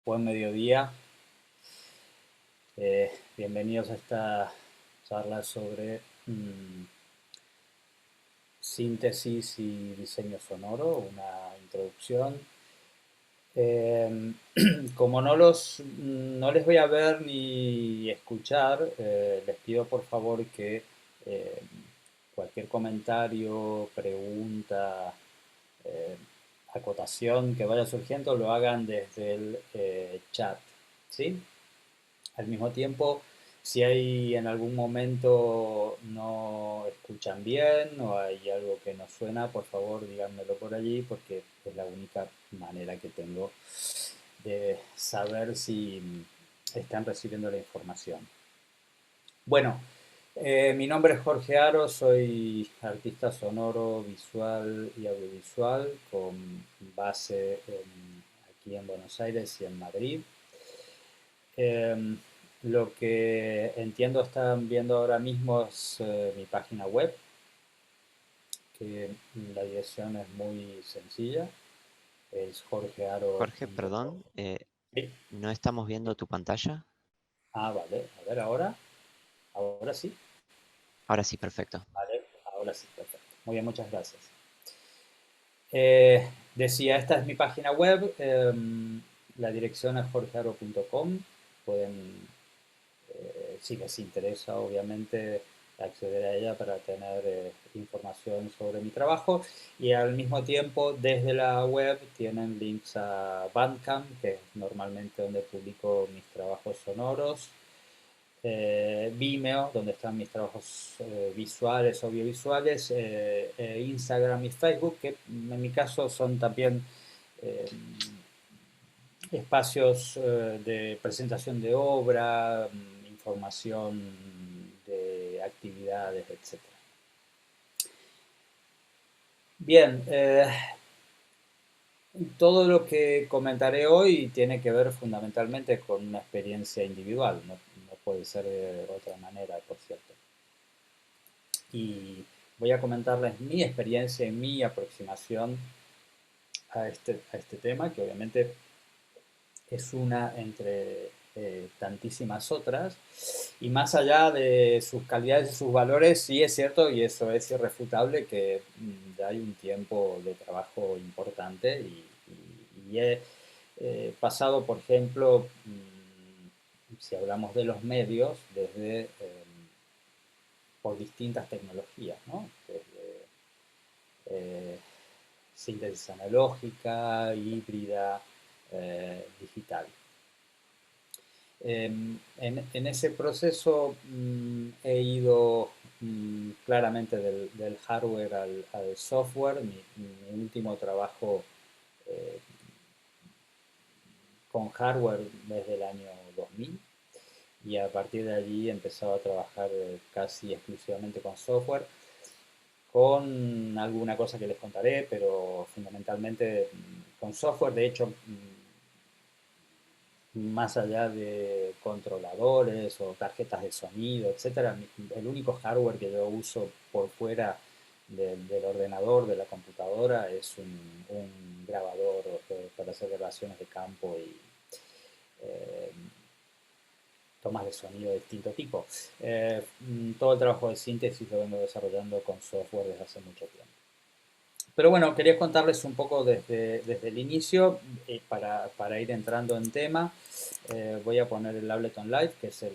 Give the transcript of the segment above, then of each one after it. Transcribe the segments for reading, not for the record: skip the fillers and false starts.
Buen mediodía. Bienvenidos a esta charla sobre síntesis y diseño sonoro, una introducción. Eh, Como no les voy a ver ni escuchar, les pido por favor que eh, cualquier comentario, pregunta, eh, acotación que vaya surgiendo lo hagan desde el chat, ¿sí? Al mismo tiempo, si hay en algún momento no escuchan bien o hay algo que no suena, por favor díganmelo por allí porque es la única manera que tengo de saber si están recibiendo la información. Bueno, mi nombre es Jorge Aro, soy artista sonoro, visual y audiovisual con base aquí en Buenos Aires y en Madrid. Em, lo que entiendo están viendo ahora mismo es mi página web, que la dirección es muy sencilla, es Jorge, jorgearo.com. perdón, Sí. no estamos viendo tu pantalla. Ah, vale, a ver ahora sí, Ahora sí, perfecto. vale, ahora sí, perfecto. Muy bien, muchas gracias. Decía, esta es mi página web, la dirección es jorgearo.com. Pueden si les interesa, obviamente, acceder a ella para tener información sobre mi trabajo. Y al mismo tiempo, desde la web tienen links a Bandcamp, que es normalmente donde publico mis trabajos sonoros. Vimeo, donde están mis trabajos visuales, audiovisuales, Instagram y Facebook, que en mi caso son también eh, espacios de presentación de obra, información de actividades, etcétera. Bien, todo lo que comentaré hoy tiene que ver fundamentalmente con una experiencia individual, no puede ser de otra manera, por cierto. Y voy a comentarles mi experiencia y mi aproximación a este tema, que obviamente es una entre tantísimas otras. Y más allá de sus calidades y sus valores, sí es cierto, y eso es irrefutable, que ya hay un tiempo de trabajo importante y he pasado, por ejemplo, si hablamos de los medios, desde por distintas tecnologías, ¿no? Desde eh, síntesis analógica, híbrida, digital. En ese proceso he ido claramente del hardware al software. Mi último trabajo eh, con hardware desde el año 2000 y a partir de allí he empezado a trabajar casi exclusivamente con software, con alguna cosa que les contaré, pero fundamentalmente con software. De hecho, más allá de controladores o tarjetas de sonido, etcétera, el único hardware que yo uso por fuera del ordenador, de la computadora, es un grabador para hacer grabaciones de campo y eh, tomas de sonido de distinto tipo. Todo el trabajo de síntesis lo vengo desarrollando con software desde hace mucho tiempo. Pero bueno, quería contarles un poco desde el inicio para ir entrando en tema. Voy a poner el Ableton Live, que es el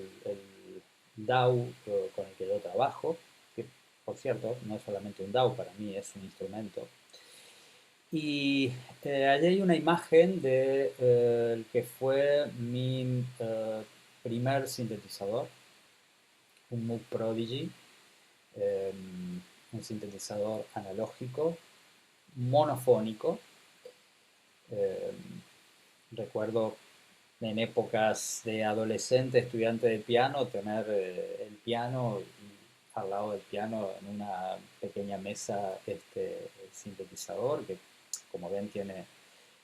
DAW con el que yo trabajo, que por cierto no es solamente un DAW, para mí es un instrumento. Y allí hay una imagen de el que fue mi primer sintetizador, un Moog Prodigy, eh, un sintetizador analógico, monofónico. Eh, Recuerdo en épocas de adolescente, estudiante de piano, tener el piano y al lado del piano en una pequeña mesa el sintetizador, que como ven tiene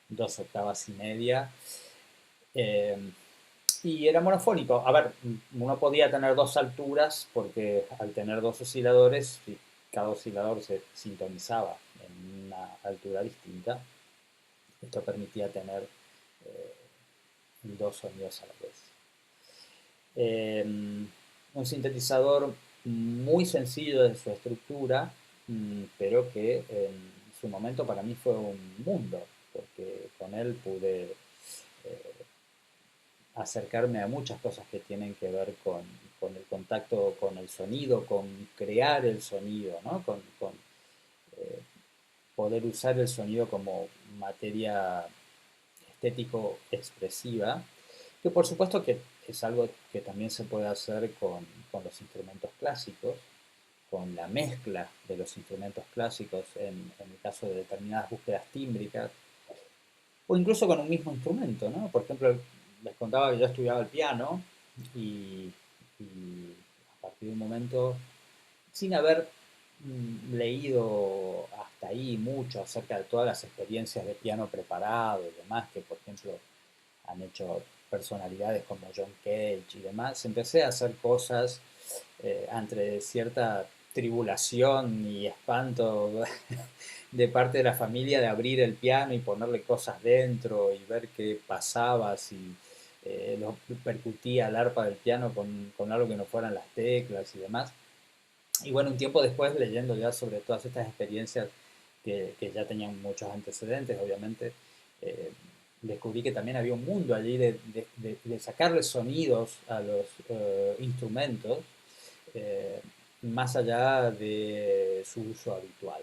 2 octavas y media. Eh, y era monofónico. A ver, uno podía tener dos alturas porque al tener dos osciladores, cada oscilador se sintonizaba en una altura distinta. Esto permitía tener dos sonidos a la vez. Un sintetizador muy sencillo de su estructura, pero que en su momento para mí fue un mundo, porque con él pude acercarme a muchas cosas que tienen que ver con el contacto con el sonido, con crear el sonido, ¿no? Con poder usar el sonido como materia estético expresiva, que por supuesto que es algo que también se puede hacer con los instrumentos clásicos, con la mezcla de los instrumentos clásicos en el caso de determinadas búsquedas tímbricas, o incluso con un mismo instrumento, ¿no? Por ejemplo, les contaba que yo estudiaba el piano y, y a partir de un momento, sin haber leído hasta ahí mucho acerca de todas las experiencias de piano preparado y demás, que por ejemplo han hecho personalidades como John Cage y demás, empecé a hacer cosas entre cierta tribulación y espanto de parte de la familia de abrir el piano y ponerle cosas dentro y ver qué pasaba si lo percutía el arpa del piano con algo que no fueran las teclas y demás. Y bueno, un tiempo después, leyendo ya sobre todas estas experiencias que ya tenían muchos antecedentes, obviamente, eh, descubrí que también había un mundo allí de sacarle sonidos a los instrumentos eh, más allá de su uso habitual.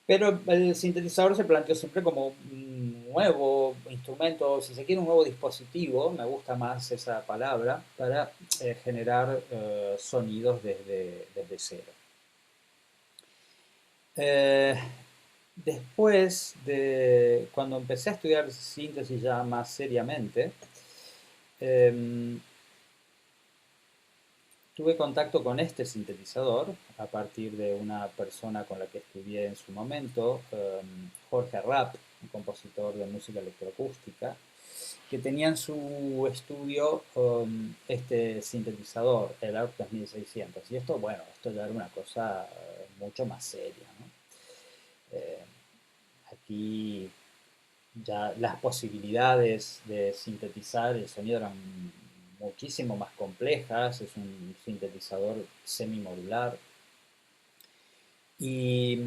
Pero el sintetizador se planteó siempre como un nuevo instrumento, si se quiere un nuevo dispositivo, me gusta más esa palabra, para generar sonidos desde cero. Eh, Después de cuando empecé a estudiar síntesis ya más seriamente, eh, tuve contacto con este sintetizador a partir de una persona con la que estudié en su momento, Jorge Rapp, un compositor de música electroacústica, que tenía en su estudio este sintetizador, el ARP 2600. Y esto, bueno, esto ya era una cosa mucho más seria, ¿no? Eh, Aquí ya las posibilidades de sintetizar el sonido eran muchísimo más complejas, es un sintetizador semimodular y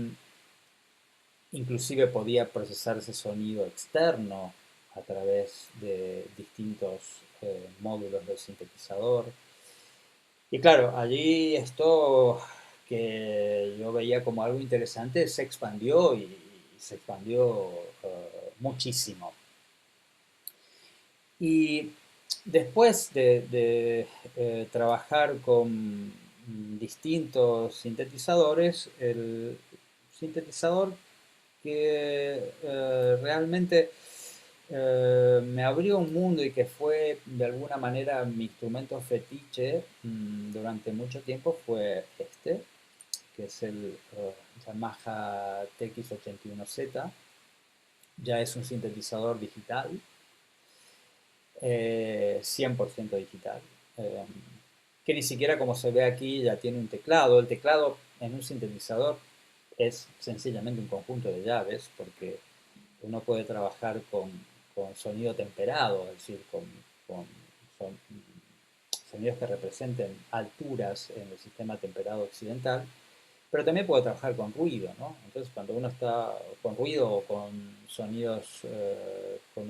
inclusive podía procesar ese sonido externo a través de distintos módulos del sintetizador. Y claro, allí esto que yo veía como algo interesante se expandió y se expandió muchísimo. Y después de trabajar con distintos sintetizadores, el sintetizador que realmente me abrió un mundo y que fue de alguna manera mi instrumento fetiche durante mucho tiempo fue este, que es el Yamaha TX81Z. Ya es un sintetizador digital 100% digital, eh, que ni siquiera como se ve aquí ya tiene un teclado. El teclado en un sintetizador es sencillamente un conjunto de llaves, porque uno puede trabajar con sonido temperado, es decir, con sonidos que representen alturas en el sistema temperado occidental, pero también puede trabajar con ruido, ¿no? Entonces, cuando uno está con ruido o con sonidos con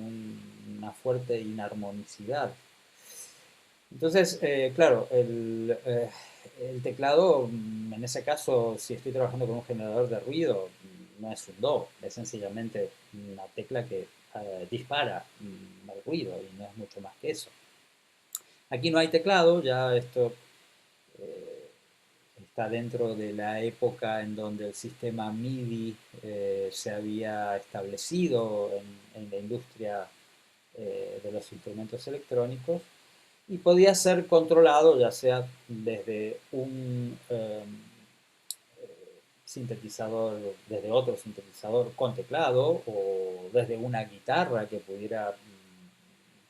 una fuerte inarmonicidad. Entonces, claro, el teclado, en ese caso, si estoy trabajando con un generador de ruido, no es un do, es sencillamente una tecla que dispara el ruido y no es mucho más que eso. Aquí no hay teclado, ya esto eh, está dentro de la época en donde el sistema MIDI se había establecido en la industria de los instrumentos electrónicos y podía ser controlado ya sea desde un sintetizador, desde otro sintetizador con teclado o desde una guitarra que pudiera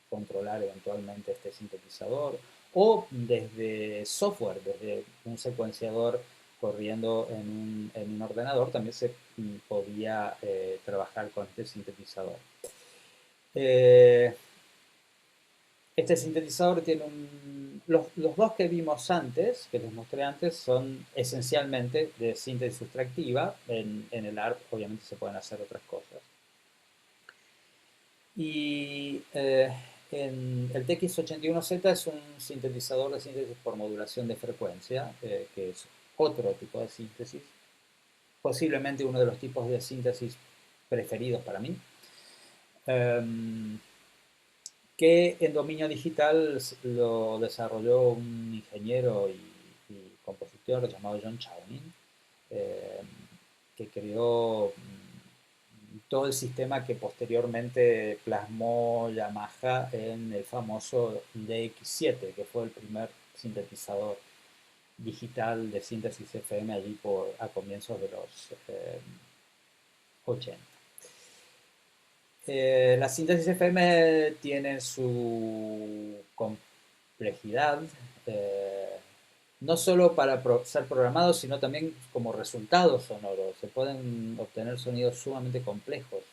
controlar eventualmente este sintetizador o desde software, desde un secuenciador corriendo en un ordenador, también se podía trabajar con este sintetizador. Eh, Este sintetizador tiene los dos que vimos antes, que les mostré antes, son esencialmente de síntesis sustractiva. En el ARP obviamente se pueden hacer otras cosas. Y el TX81Z es un sintetizador de síntesis por modulación de frecuencia, que es otro tipo de síntesis, posiblemente uno de los tipos de síntesis preferidos para mí, que en dominio digital lo desarrolló un ingeniero y compositor llamado John Chowning, eh, que creó todo el sistema que posteriormente plasmó Yamaha en el famoso DX7, que fue el primer sintetizador digital de síntesis FM allí a comienzos de los 80. La síntesis FM tiene su complejidad, eh, no solo para ser programado, sino también como resultados sonoros. Se pueden obtener sonidos sumamente complejos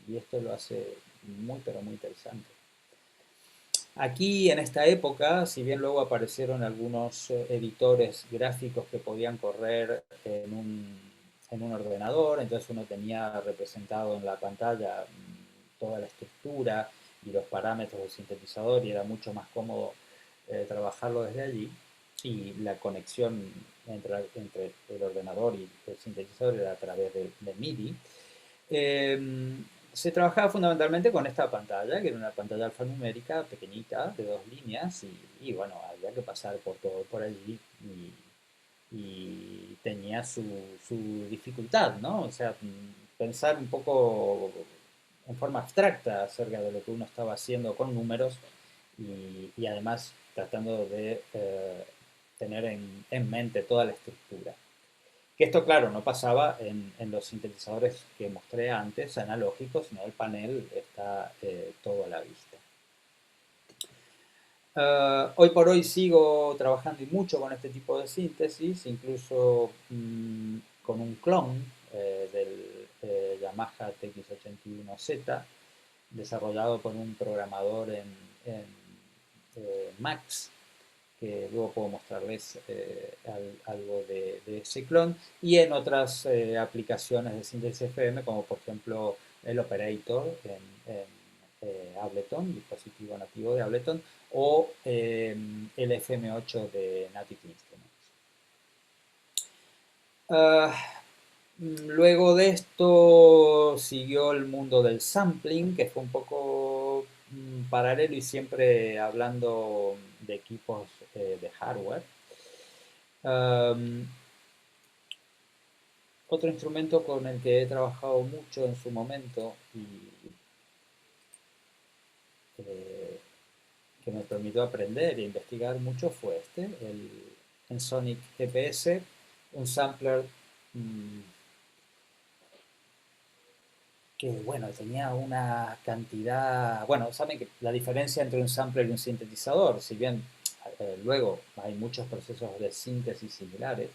y esto lo hace muy, pero muy interesante. Aquí en esta época, si bien luego aparecieron algunos editores gráficos que podían correr en un ordenador, entonces uno tenía representado en la pantalla toda la estructura y los parámetros del sintetizador y era mucho más cómodo trabajarlo desde allí y la conexión entre el ordenador y el sintetizador era a través de MIDI. Eh, Se trabajaba fundamentalmente con esta pantalla, que era una pantalla alfanumérica pequeñita, de dos líneas, y bueno, había que pasar por todo por allí y tenía su dificultad, ¿no? O sea, pensar un poco en forma abstracta acerca de lo que uno estaba haciendo con números y además tratando de tener en mente toda la estructura. Que esto, claro, no pasaba en los sintetizadores que mostré antes, analógicos, sino el panel está todo a la vista. Hoy por hoy sigo trabajando y mucho con este tipo de síntesis, incluso con un clon del Yamaha TX81Z, desarrollado por un programador en Max, que luego puedo mostrarles algo de ese clon, y en otras aplicaciones de síntesis FM, como por ejemplo el Operator en Ableton, dispositivo nativo de Ableton, o el FM8 de Native Instruments. Luego de esto siguió el mundo del sampling, que fue un poco paralelo y siempre hablando de equipos de hardware. Um, Otro instrumento con el que he trabajado mucho en su momento y eh, que me permitió aprender e investigar mucho fue el Ensoniq EPS, un sampler que, bueno, tenía una cantidad, bueno, saben que la diferencia entre un sampler y un sintetizador, si bien luego hay muchos procesos de síntesis similares,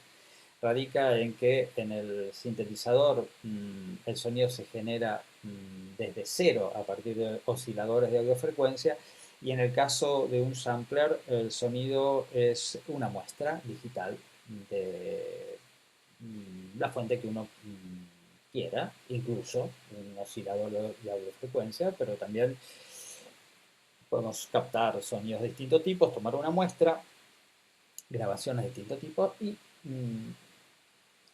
radica en que en el sintetizador el sonido se genera desde cero a partir de osciladores de audiofrecuencia y en el caso de un sampler el sonido es una muestra digital de la fuente que uno quiera, incluso un oscilador de audiofrecuencia, pero también podemos captar sonidos de distintos tipos, tomar una muestra, grabaciones de distintos tipos y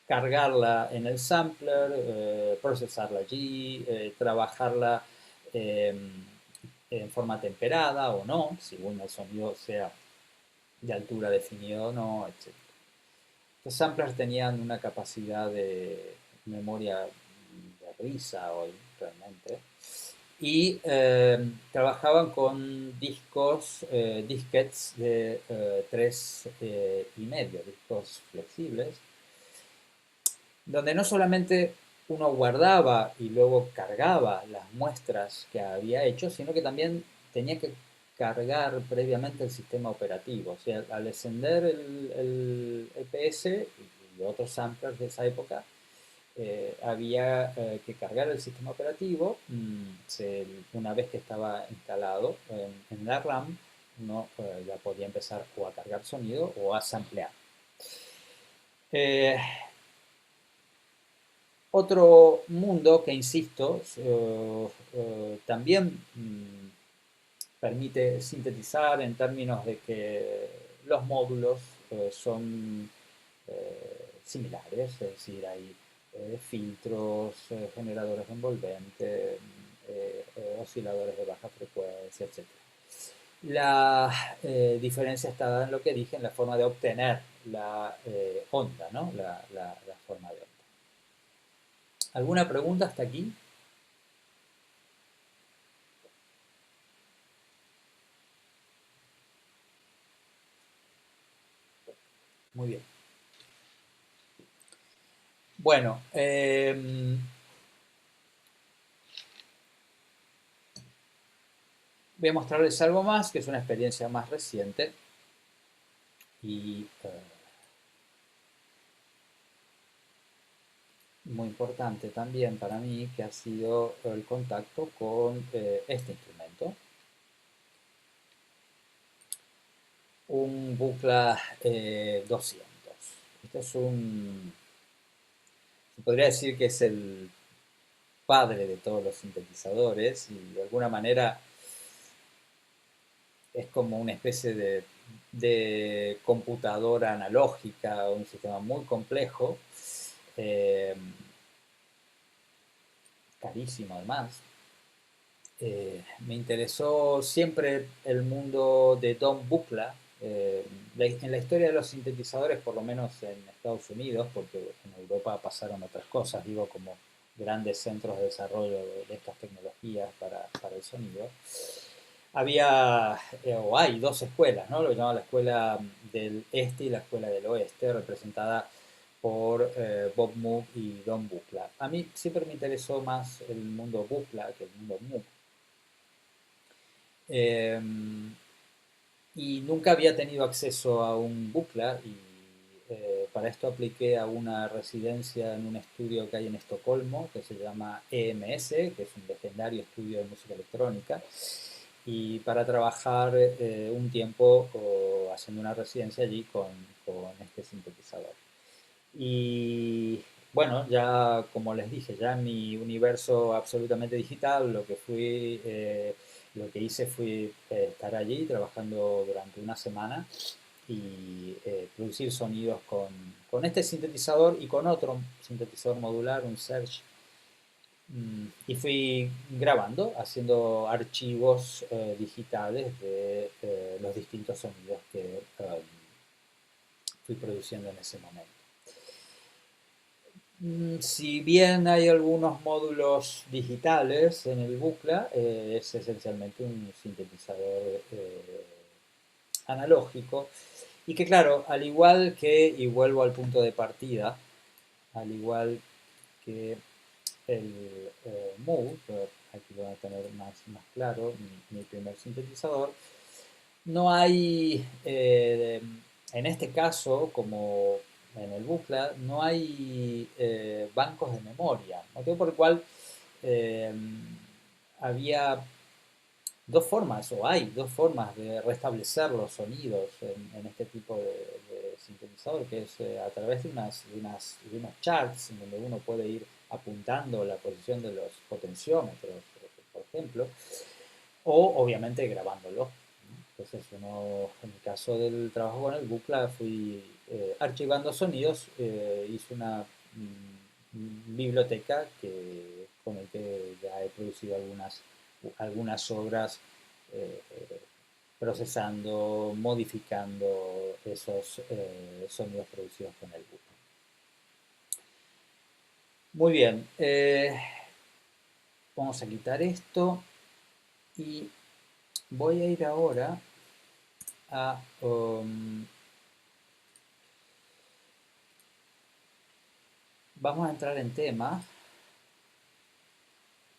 cargarla en el sampler, procesarla allí, trabajarla eh, en forma temperada o no, según el sonido sea de altura definido o no, etc. Los samplers tenían una capacidad de memoria de risa hoy, realmente. Y trabajaban con discos, disquetes de 3,5, discos flexibles, donde no solamente uno guardaba y luego cargaba las muestras que había hecho, sino que también tenía que cargar previamente el sistema operativo. O sea, al encender el EPS y otros samplers de esa época, había que cargar el sistema operativo una vez que estaba instalado en la RAM uno ya podía empezar o a cargar sonido o a samplear. Eh, Otro mundo que, insisto, también permite sintetizar en términos de que los módulos son similares, es decir, hay filtros, generadores de envolvente, osciladores de baja frecuencia, etc. La diferencia está dada en lo que dije, en la forma de obtener la onda, ¿no? La forma de onda. ¿Alguna pregunta hasta aquí? Muy bien. Bueno, voy a mostrarles algo más, que es una experiencia más reciente y muy importante también para mí, que ha sido el contacto con este instrumento. Un Buchla 200. Este es se podría decir que es el padre de todos los sintetizadores y de alguna manera es como una especie de computadora analógica, un sistema muy complejo, eh, carísimo además. Me interesó siempre el mundo de Don Buchla, en la historia de los sintetizadores, por lo menos en Estados Unidos, porque en Europa pasaron otras cosas, digo, como grandes centros de desarrollo de estas tecnologías para el sonido. Había, o hay dos escuelas, ¿no? Lo que llaman la escuela del este y la escuela del oeste, representada por Bob Moog y Don Buchla. A mí siempre me interesó más el mundo Buchla que el mundo Moog. Eh, y nunca había tenido acceso a un Buchla y para esto apliqué a una residencia en un estudio que hay en Estocolmo que se llama EMS, que es un legendario estudio de música electrónica, y para trabajar un tiempo haciendo una residencia allí con este sintetizador. Y bueno, ya como les dije, ya en mi universo absolutamente digital, lo que hice fue estar allí trabajando durante una semana y producir sonidos con este sintetizador y con otro sintetizador modular, un Serge. Y fui grabando, haciendo archivos digitales de los distintos sonidos que fui produciendo en ese momento. Si bien hay algunos módulos digitales en el Buchla, es esencialmente un sintetizador analógico y que claro, al igual que, y vuelvo al punto de partida, al igual que el Moog, aquí lo van a tener más claro, mi primer sintetizador, no hay, en este caso, como en el Buchla, no hay bancos de memoria, motivo por el cual eh, había dos formas, o hay dos formas de restablecer los sonidos en este tipo de sintetizador, que es a través de unos charts en donde uno puede ir apuntando la posición de los potenciómetros, por ejemplo, o obviamente grabándolo. Entonces uno, en el caso del trabajo con el Buchla, fui archivando sonidos, hice una biblioteca con el que ya he producido algunas obras procesando, modificando esos sonidos producidos con el Buchla. Muy bien, vamos a quitar esto y voy a ir ahora a vamos a entrar en tema.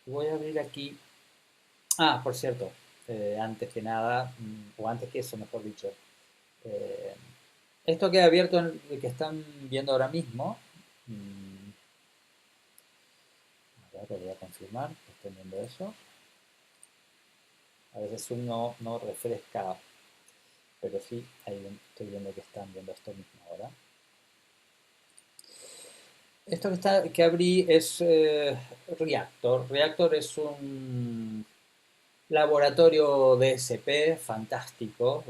Voy a abrir aquí. Ah, por cierto, antes que nada, o antes que eso, mejor dicho, eh, esto queda abierto en el que están viendo ahora mismo. mm, a ver, lo voy a confirmar que estén viendo eso. A veces Zoom no refresca. pero sí, ahí estoy viendo que están viendo esto mismo ahora. Esto que abrí es Reactor. Reactor es un laboratorio DSP fantástico,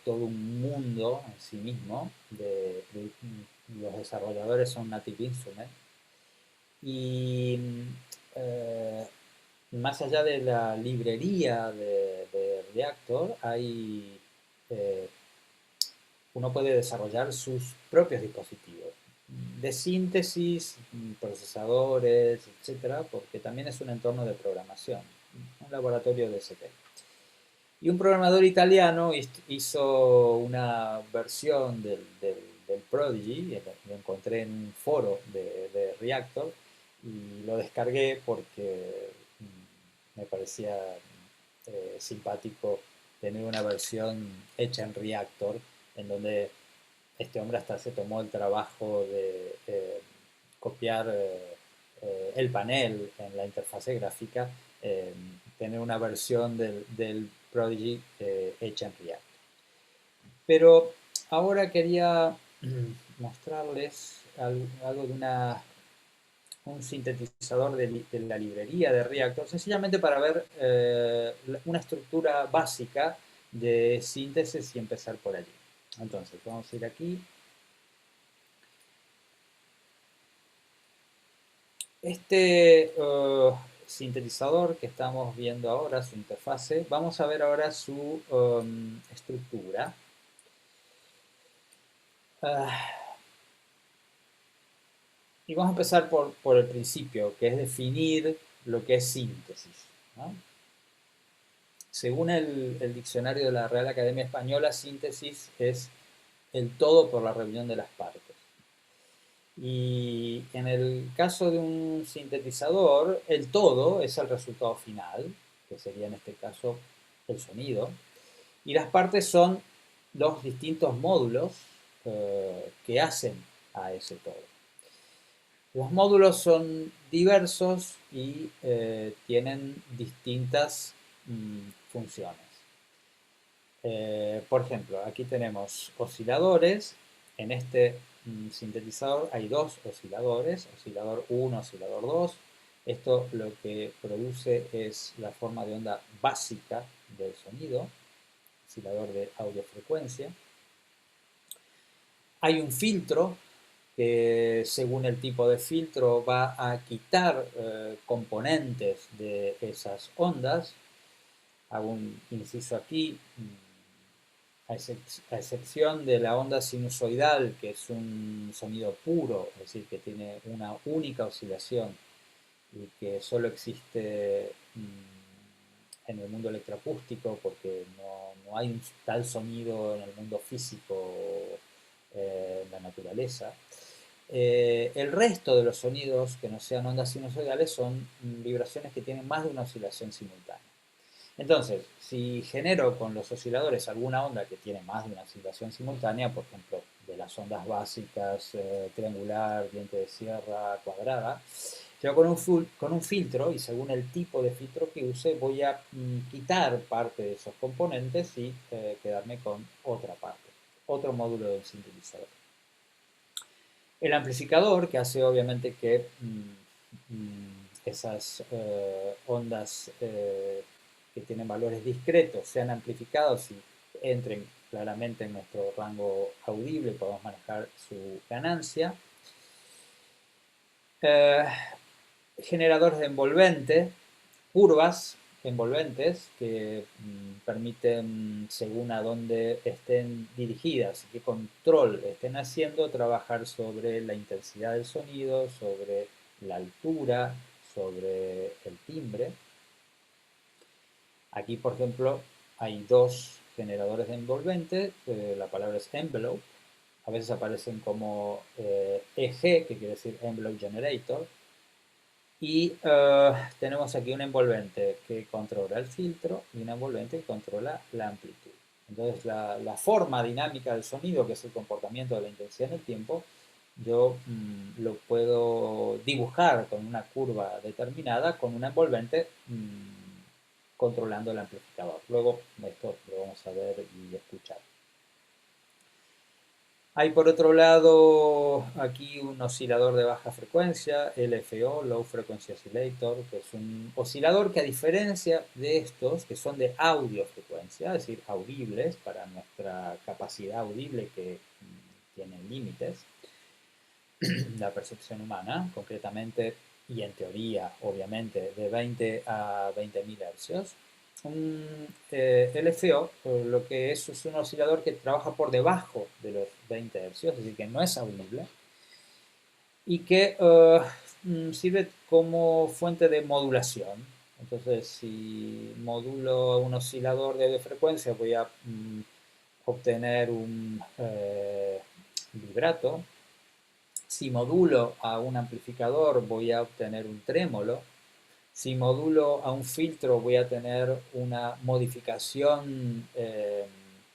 todo un mundo en sí mismo. Los desarrolladores son Native Instruments. Y eh, más allá de la librería de Reactor, eh, uno puede desarrollar sus propios dispositivos de síntesis, procesadores, etcétera, porque también es un entorno de programación, un laboratorio de SP. Y un programador italiano hizo una versión del Prodigy, lo encontré en un foro de Reactor y lo descargué porque me parecía simpático tener una versión hecha en Reactor en donde este hombre hasta se tomó el trabajo de copiar el panel en la interfase gráfica, tener una versión del Prodigy hecha en React. Pero ahora quería mostrarles algo de un sintetizador de la librería de Reactor, sencillamente para ver una estructura básica de síntesis y empezar por allí. Entonces, vamos a ir aquí. Este sintetizador que estamos viendo ahora, su interfase, vamos a ver ahora su estructura. Y vamos a empezar por el principio, que es definir lo que es síntesis, ¿no? Según el diccionario de la Real Academia Española, síntesis es el todo por la reunión de las partes. Y en el caso de un sintetizador, el todo es el resultado final, que sería en este caso el sonido, y las partes son los distintos módulos que hacen a ese todo. Los módulos son diversos y tienen distintas funciones. Por ejemplo, aquí tenemos osciladores. En este sintetizador hay dos osciladores, oscilador 1, oscilador 2. Esto lo que produce es la forma de onda básica del sonido, oscilador de audiofrecuencia. Hay un filtro que según el tipo de filtro va a quitar componentes de esas ondas. Hago un inciso aquí, a excepción de la onda sinusoidal, que es un sonido puro, es decir, que tiene una única oscilación y que solo existe en el mundo electroacústico porque no hay un tal sonido en el mundo físico, en la naturaleza. El resto de los sonidos que no sean ondas sinusoidales son vibraciones que tienen más de una oscilación simultánea. Entonces, si genero con los osciladores alguna onda que tiene más de una oscilación simultánea, por ejemplo, de las ondas básicas, triangular, diente de sierra, cuadrada, yo con un filtro, y según el tipo de filtro que use, voy a quitar parte de esos componentes y quedarme con otra parte, otro módulo del sintetizador. El amplificador, que hace obviamente que esas ondas que tienen valores discretos sean amplificados y entren claramente en nuestro rango audible, podemos manejar su ganancia. Generadores de envolvente, curvas envolventes que permiten, según a dónde estén dirigidas y qué control estén haciendo, trabajar sobre la intensidad del sonido, sobre la altura, sobre el timbre. Aquí, por ejemplo, hay dos generadores de envolvente, la palabra es envelope, a veces aparecen como EG, que quiere decir envelope generator, y tenemos aquí un envolvente que controla el filtro y un envolvente que controla la amplitud. Entonces la forma dinámica del sonido, que es el comportamiento de la intensidad en el tiempo, yo lo puedo dibujar con una curva determinada con un envolvente controlando el amplificador. Luego esto lo vamos a ver y escuchar. Hay por otro lado aquí un oscilador de baja frecuencia, LFO, Low Frequency Oscillator, que es un oscilador que a diferencia de estos, que son de audiofrecuencia, es decir, audibles para nuestra capacidad audible que tiene límites, la percepción humana, concretamente y en teoría, obviamente, de 20 a 20.000 hercios. Un LFO, lo que es un oscilador que trabaja por debajo de los 20 hercios, es decir, que no es audible, y que sirve como fuente de modulación. Entonces, si modulo un oscilador de frecuencia, voy a obtener un vibrato. Si modulo a un amplificador, voy a obtener un trémolo. Si modulo a un filtro, voy a tener una modificación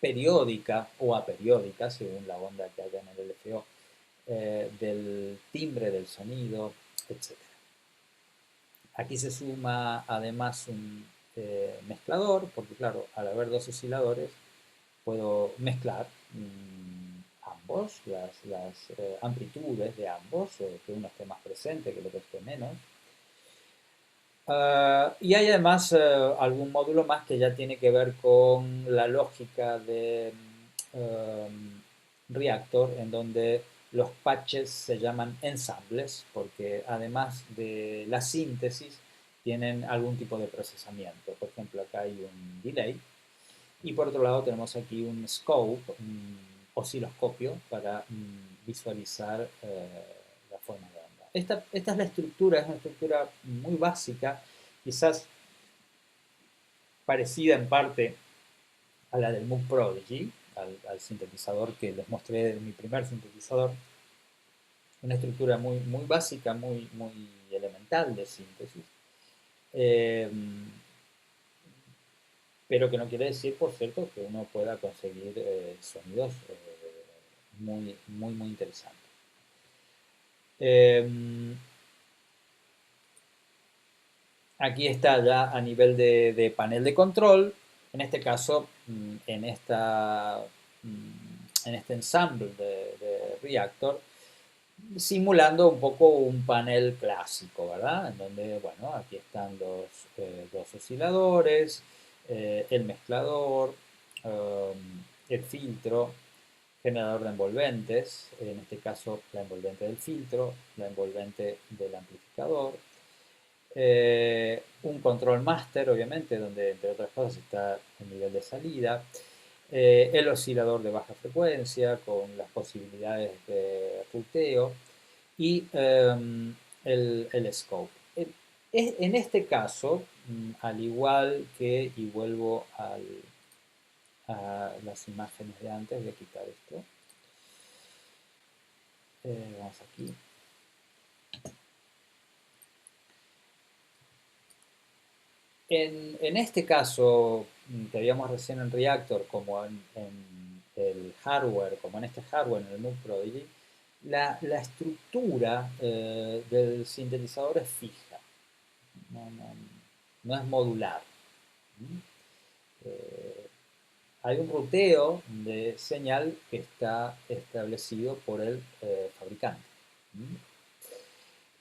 periódica o aperiódica, según la onda que haya en el LFO, del timbre del sonido, etc. Aquí se suma además un mezclador, porque claro, al haber dos osciladores, puedo mezclar ambos, las amplitudes de ambos, que uno esté más presente, que el otro esté menos. Y hay además algún módulo más que ya tiene que ver con la lógica de Reactor, en donde los patches se llaman ensambles, porque además de la síntesis, tienen algún tipo de procesamiento. Por ejemplo, acá hay un delay. Y por otro lado tenemos aquí un scope, un osciloscopio, para visualizar la forma de onda. Esta es la estructura, es una estructura muy básica, quizás parecida en parte a la del Moog Prodigy, al sintetizador que les mostré, mi primer sintetizador. Una estructura muy, muy básica, muy, muy elemental de síntesis. Eh, pero que no quiere decir, por cierto, que uno pueda conseguir sonidos muy, muy, muy interesantes. Eh, Aquí está ya a nivel de panel de control, en este caso, en este ensamble de Reactor, simulando un poco un panel clásico, ¿verdad? En donde, bueno, aquí están los dos osciladores, el mezclador, el filtro, generador de envolventes, en este caso la envolvente del filtro, la envolvente del amplificador, un control master, obviamente, donde entre otras cosas está el nivel de salida, el oscilador de baja frecuencia con las posibilidades de ruteo y el scope. En este caso, al igual que, y vuelvo a las imágenes de antes, voy a quitar esto. Vamos aquí. En este caso que habíamos recién en Reactor, como en el hardware, como en este hardware, en el Moog Prodigy, la estructura del sintetizador es fija, no, no es modular. Eh, Hay un ruteo de señal que está establecido por el fabricante.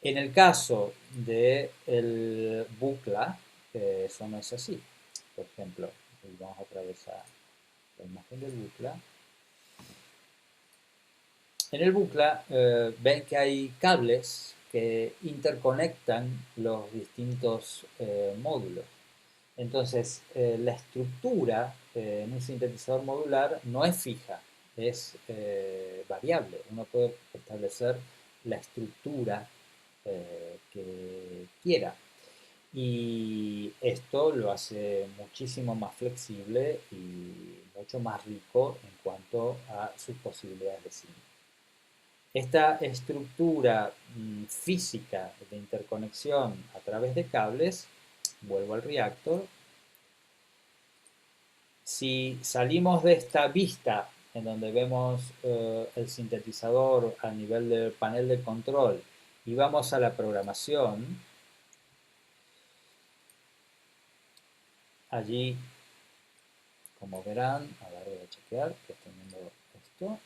En el caso del bucla, eso no es así. Por ejemplo, vamos otra vez a la imagen del bucla. En el bucla ven que hay cables que interconectan los distintos módulos. Entonces, la estructura en un sintetizador modular no es fija, es variable. Uno puede establecer la estructura que quiera. Y esto lo hace muchísimo más flexible y mucho más rico en cuanto a sus posibilidades de cine. Esta estructura física de interconexión a través de cables, vuelvo al reactor. Si salimos de esta vista en donde vemos el sintetizador a nivel del panel de control y vamos a la programación, allí, como verán, a ver, voy a chequear que estoy viendo esto.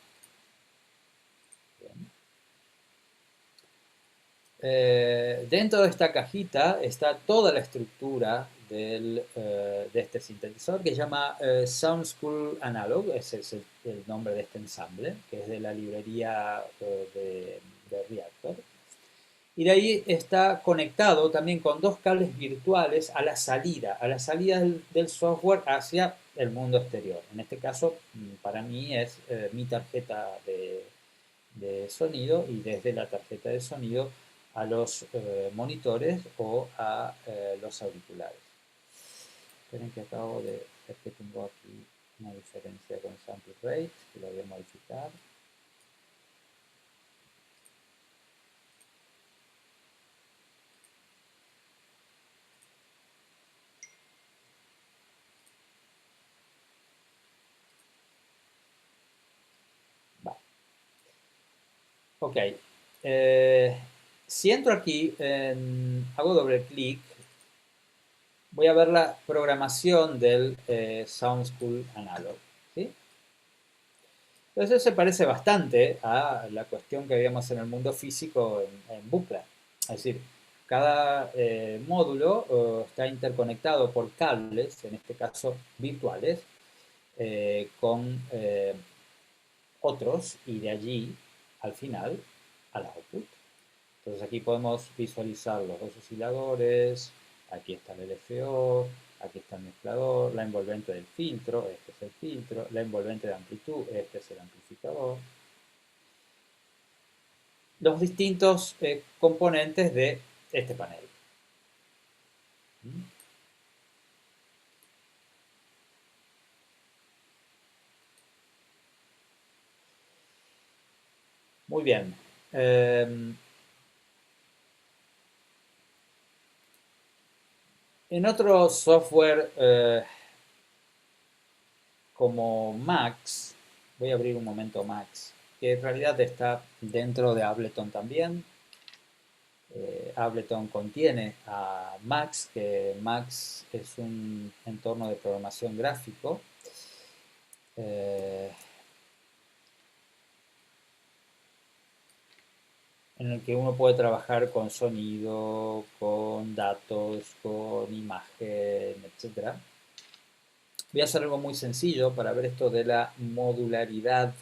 Bien. Dentro de esta cajita está toda la estructura de este sintetizador que se llama Sound School Analog, ese es el nombre de este ensamble, que es de la librería de Reactor. Y de ahí está conectado también con dos cables virtuales a la salida del software hacia el mundo exterior. En este caso, para mí es mi tarjeta de sonido y desde la tarjeta de sonido a los monitores o a los auriculares. Esperen que acabo de ver que tengo aquí una diferencia con sample rate, que lo voy a modificar. Va. Ok. Si entro aquí, hago doble clic, voy a ver la programación del Sound School Analog. ¿Sí? Entonces eso se parece bastante a la cuestión que habíamos en el mundo físico en bucla. Es decir, cada módulo está interconectado por cables, en este caso virtuales, con otros y de allí al final al output. Entonces aquí podemos visualizar los dos osciladores, aquí está el LFO, aquí está el mezclador, la envolvente del filtro, este es el filtro, la envolvente de amplitud, este es el amplificador. Los distintos componentes de este panel. Muy bien. En otro software como Max, voy a abrir un momento Max, que en realidad está dentro de Ableton también. Ableton contiene a Max, que Max es un entorno de programación gráfico. En el que uno puede trabajar con sonido, con datos, con imagen, etc. Voy a hacer algo muy sencillo para ver esto de la modularidad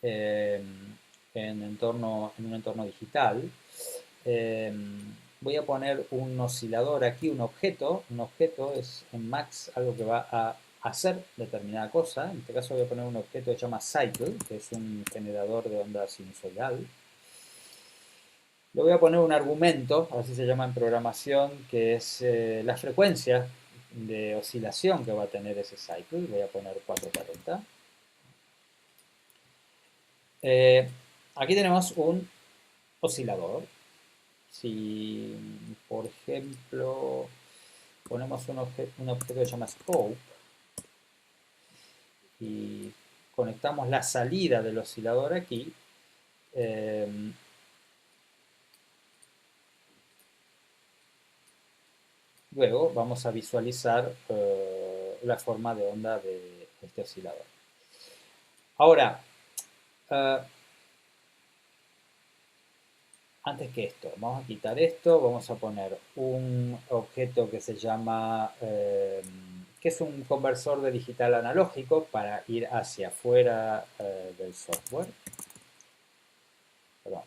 eh, en un entorno digital. Voy a poner un oscilador aquí, un objeto es en Max algo que va a hacer determinada cosa. En este caso voy a poner un objeto que se llama Cycle, que es un generador de onda sinusoidal. Le voy a poner un argumento, así se llama en programación, que es la frecuencia de oscilación que va a tener ese cycle. Voy a poner 440. Aquí tenemos un oscilador. Si, por ejemplo, ponemos un objeto que se llama scope y conectamos la salida del oscilador aquí, luego vamos a visualizar la forma de onda de este oscilador. Ahora, antes que esto, vamos a quitar esto, vamos a poner un objeto que se llama, que es un conversor de digital analógico para ir hacia afuera del software. Perdón.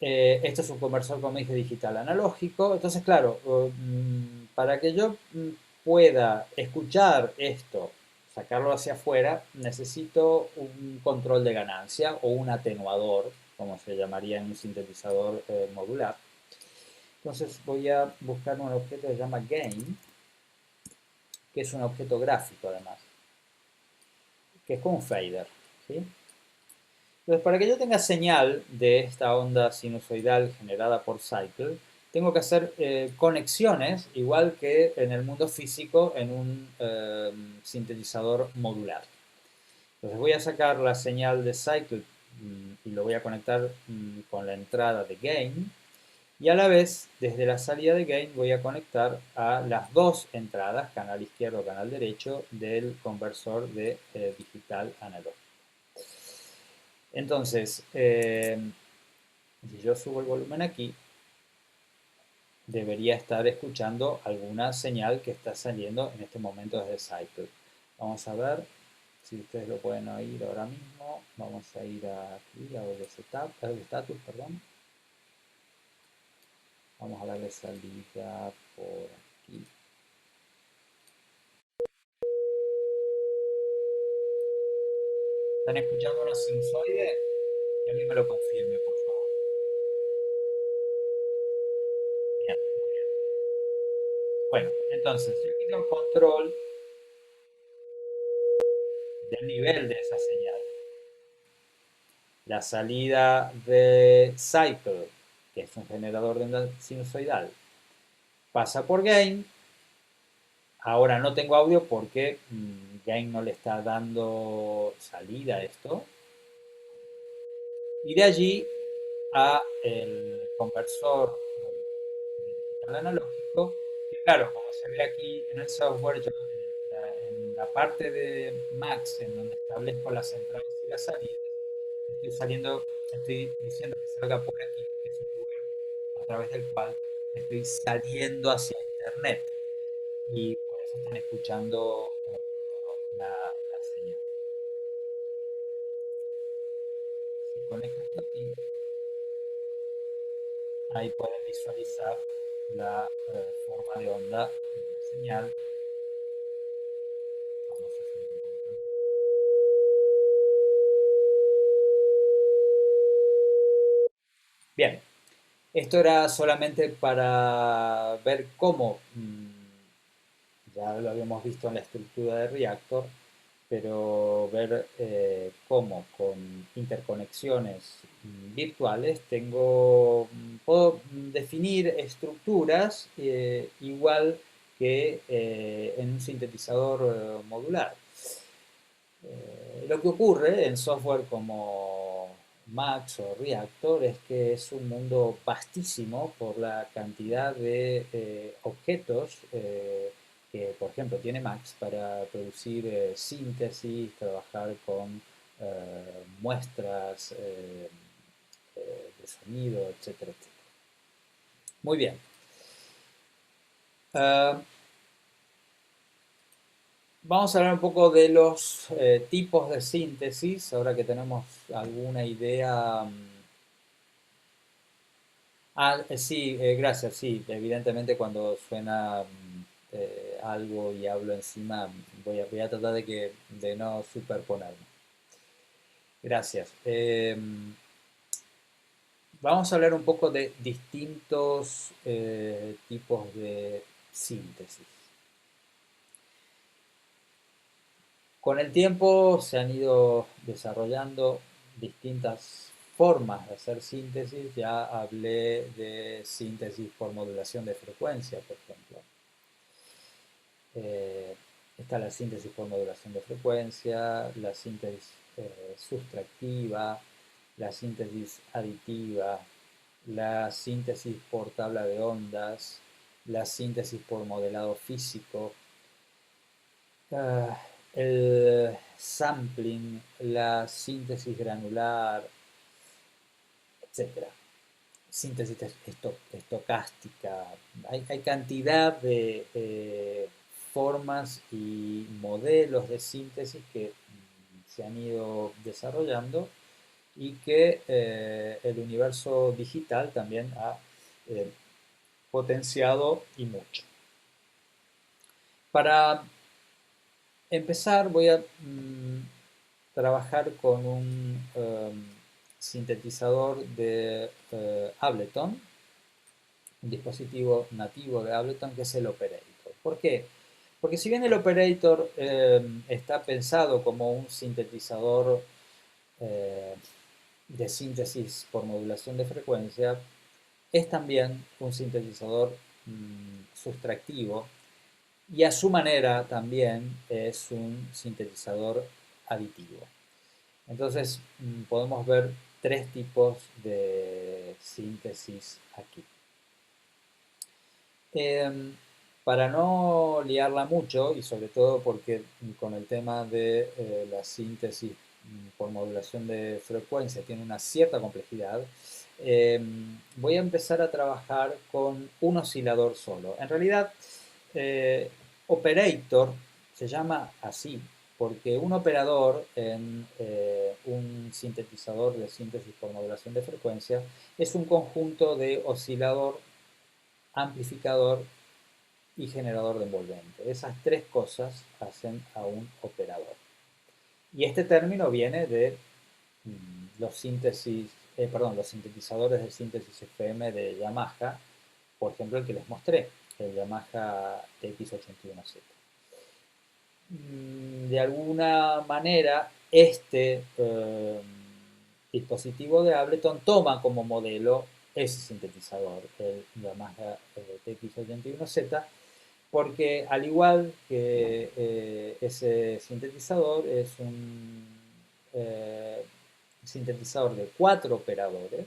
Esto es un conversor, como dije, digital analógico. Entonces, claro, para que yo pueda escuchar esto, sacarlo hacia afuera, necesito un control de ganancia o un atenuador, como se llamaría en un sintetizador modular. Entonces voy a buscar un objeto que se llama Gain, que es un objeto gráfico además, que es como un fader. ¿Sí? Entonces, para que yo tenga señal de esta onda sinusoidal generada por Cycle, tengo que hacer conexiones, igual que en el mundo físico, en un sintetizador modular. Entonces voy a sacar la señal de cycle y lo voy a conectar con la entrada de gain. Y a la vez, desde la salida de gain, voy a conectar a las dos entradas, canal izquierdo, canal derecho, del conversor de digital analógico. Entonces, si yo subo el volumen aquí, debería estar escuchando alguna señal que está saliendo en este momento desde Cycle. Vamos a ver si ustedes lo pueden oír ahora mismo. Vamos a ir aquí a doble status, perdón. Vamos a darle salida por aquí. ¿Están escuchando una sinusoide? Que alguien me lo confirme, por favor. Bien, muy bien. Bueno, entonces yo aquí tengo control del nivel de esa señal. La salida de Cycle, que es un generador de onda sinusoidal, pasa por gain. Ahora no tengo audio porque gain no le está dando salida a esto. Y de allí a el conversor digital analógico, que claro, como se ve aquí en el software, yo en la parte de Max, en donde establezco las entradas y las salidas, estoy diciendo que salga por aquí, que es un lugar a través del cual estoy saliendo hacia internet. Y por eso están escuchando la señal. Si conecto esto aquí, ahí pueden visualizar la forma de onda de la señal. Vamos a subir un poquito. Bien, esto era solamente para ver cómo, ya lo habíamos visto en la estructura de Reactor, pero ver cómo con interconexiones virtuales puedo definir estructuras igual que en un sintetizador modular. Lo que ocurre en software como Max o Reactor es que es un mundo vastísimo por la cantidad de objetos que, por ejemplo, tiene Max para producir síntesis, trabajar con muestras de sonido, etcétera, etcétera. Muy bien. Uh, Vamos a hablar un poco de los tipos de síntesis, ahora que tenemos alguna idea. Sí, gracias, sí, evidentemente cuando suena algo y hablo encima, voy a tratar de no superponerme. Gracias. Vamos a hablar un poco de distintos tipos de síntesis. Con el tiempo se han ido desarrollando distintas formas de hacer síntesis. Ya hablé de síntesis por modulación de frecuencia, por ejemplo. Está la síntesis por modulación de frecuencia, la síntesis sustractiva, la síntesis aditiva, la síntesis por tabla de ondas, la síntesis por modelado físico, el sampling, la síntesis granular, etcétera. Síntesis estocástica. Hay cantidad de formas y modelos de síntesis que se han ido desarrollando y que el universo digital también ha potenciado y mucho. Para empezar voy a trabajar con un sintetizador de Ableton, un dispositivo nativo de Ableton que es el Operator. ¿Por qué? Porque si bien el Operator está pensado como un sintetizador de síntesis por modulación de frecuencia, es también un sintetizador sustractivo y a su manera también es un sintetizador aditivo. Entonces podemos ver tres tipos de síntesis aquí. Para no liarla mucho, y sobre todo porque con el tema de la síntesis por modulación de frecuencia tiene una cierta complejidad, voy a empezar a trabajar con un oscilador solo. En realidad, operator se llama así porque un operador en un sintetizador de síntesis por modulación de frecuencia es un conjunto de oscilador, amplificador y generador de envolvente. Esas tres cosas hacen a un operador. Y este término viene de los los sintetizadores de síntesis FM de Yamaha, por ejemplo el que les mostré, el Yamaha TX81Z. De alguna manera, este dispositivo de Ableton toma como modelo ese sintetizador, el Yamaha TX81Z, porque al igual que ese sintetizador es un sintetizador de 4 operadores,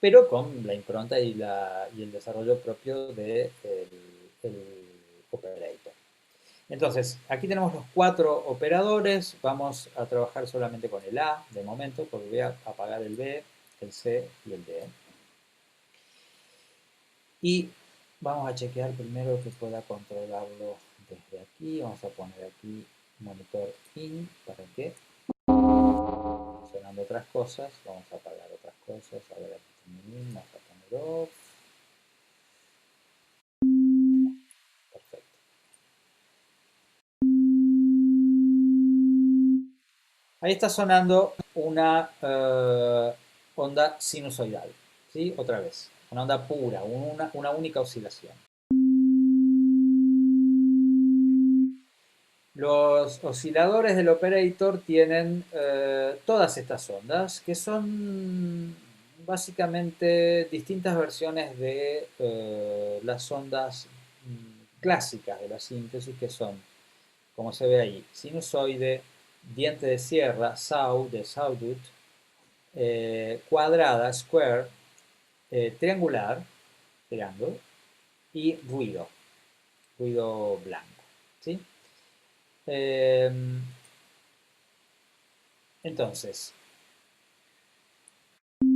pero con la impronta y el desarrollo propio del operator. Entonces, aquí tenemos los 4 operadores, vamos a trabajar solamente con el A de momento, porque voy a apagar el B, el C y el D. Y vamos a chequear primero que pueda controlarlo desde aquí. Vamos a poner aquí monitor in para que funcionando otras cosas. Vamos a apagar otras cosas. A ver, aquí tengo in, vamos a poner off. Perfecto. Ahí está sonando una onda sinusoidal. ¿Sí? Otra vez. Una onda pura, una única oscilación. Los osciladores del operator tienen todas estas ondas, que son básicamente distintas versiones de las ondas clásicas de la síntesis, que son, como se ve ahí, sinusoide, diente de sierra, saw, de sawtooth, cuadrada, square, triangular, triángulo, y ruido blanco. ¿Sí? Entonces,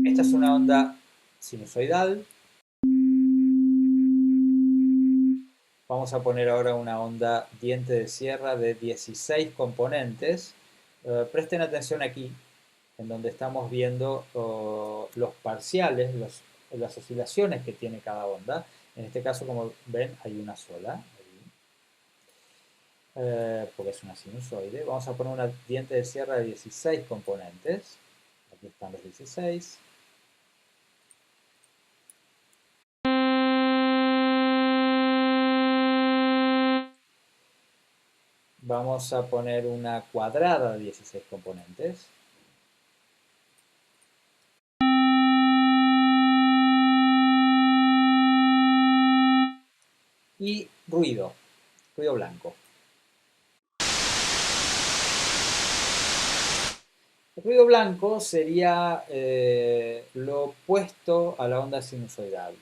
esta es una onda sinusoidal. Vamos a poner ahora una onda diente de sierra de 16 componentes. Presten atención aquí, en donde estamos viendo los parciales, las oscilaciones que tiene cada onda. En este caso, como ven, hay una sola, porque es una sinusoide. Vamos a poner una diente de sierra de 16 componentes. Aquí están los 16. Vamos a poner una cuadrada de 16 componentes. Y ruido blanco. El ruido blanco sería lo opuesto a la onda sinusoidal.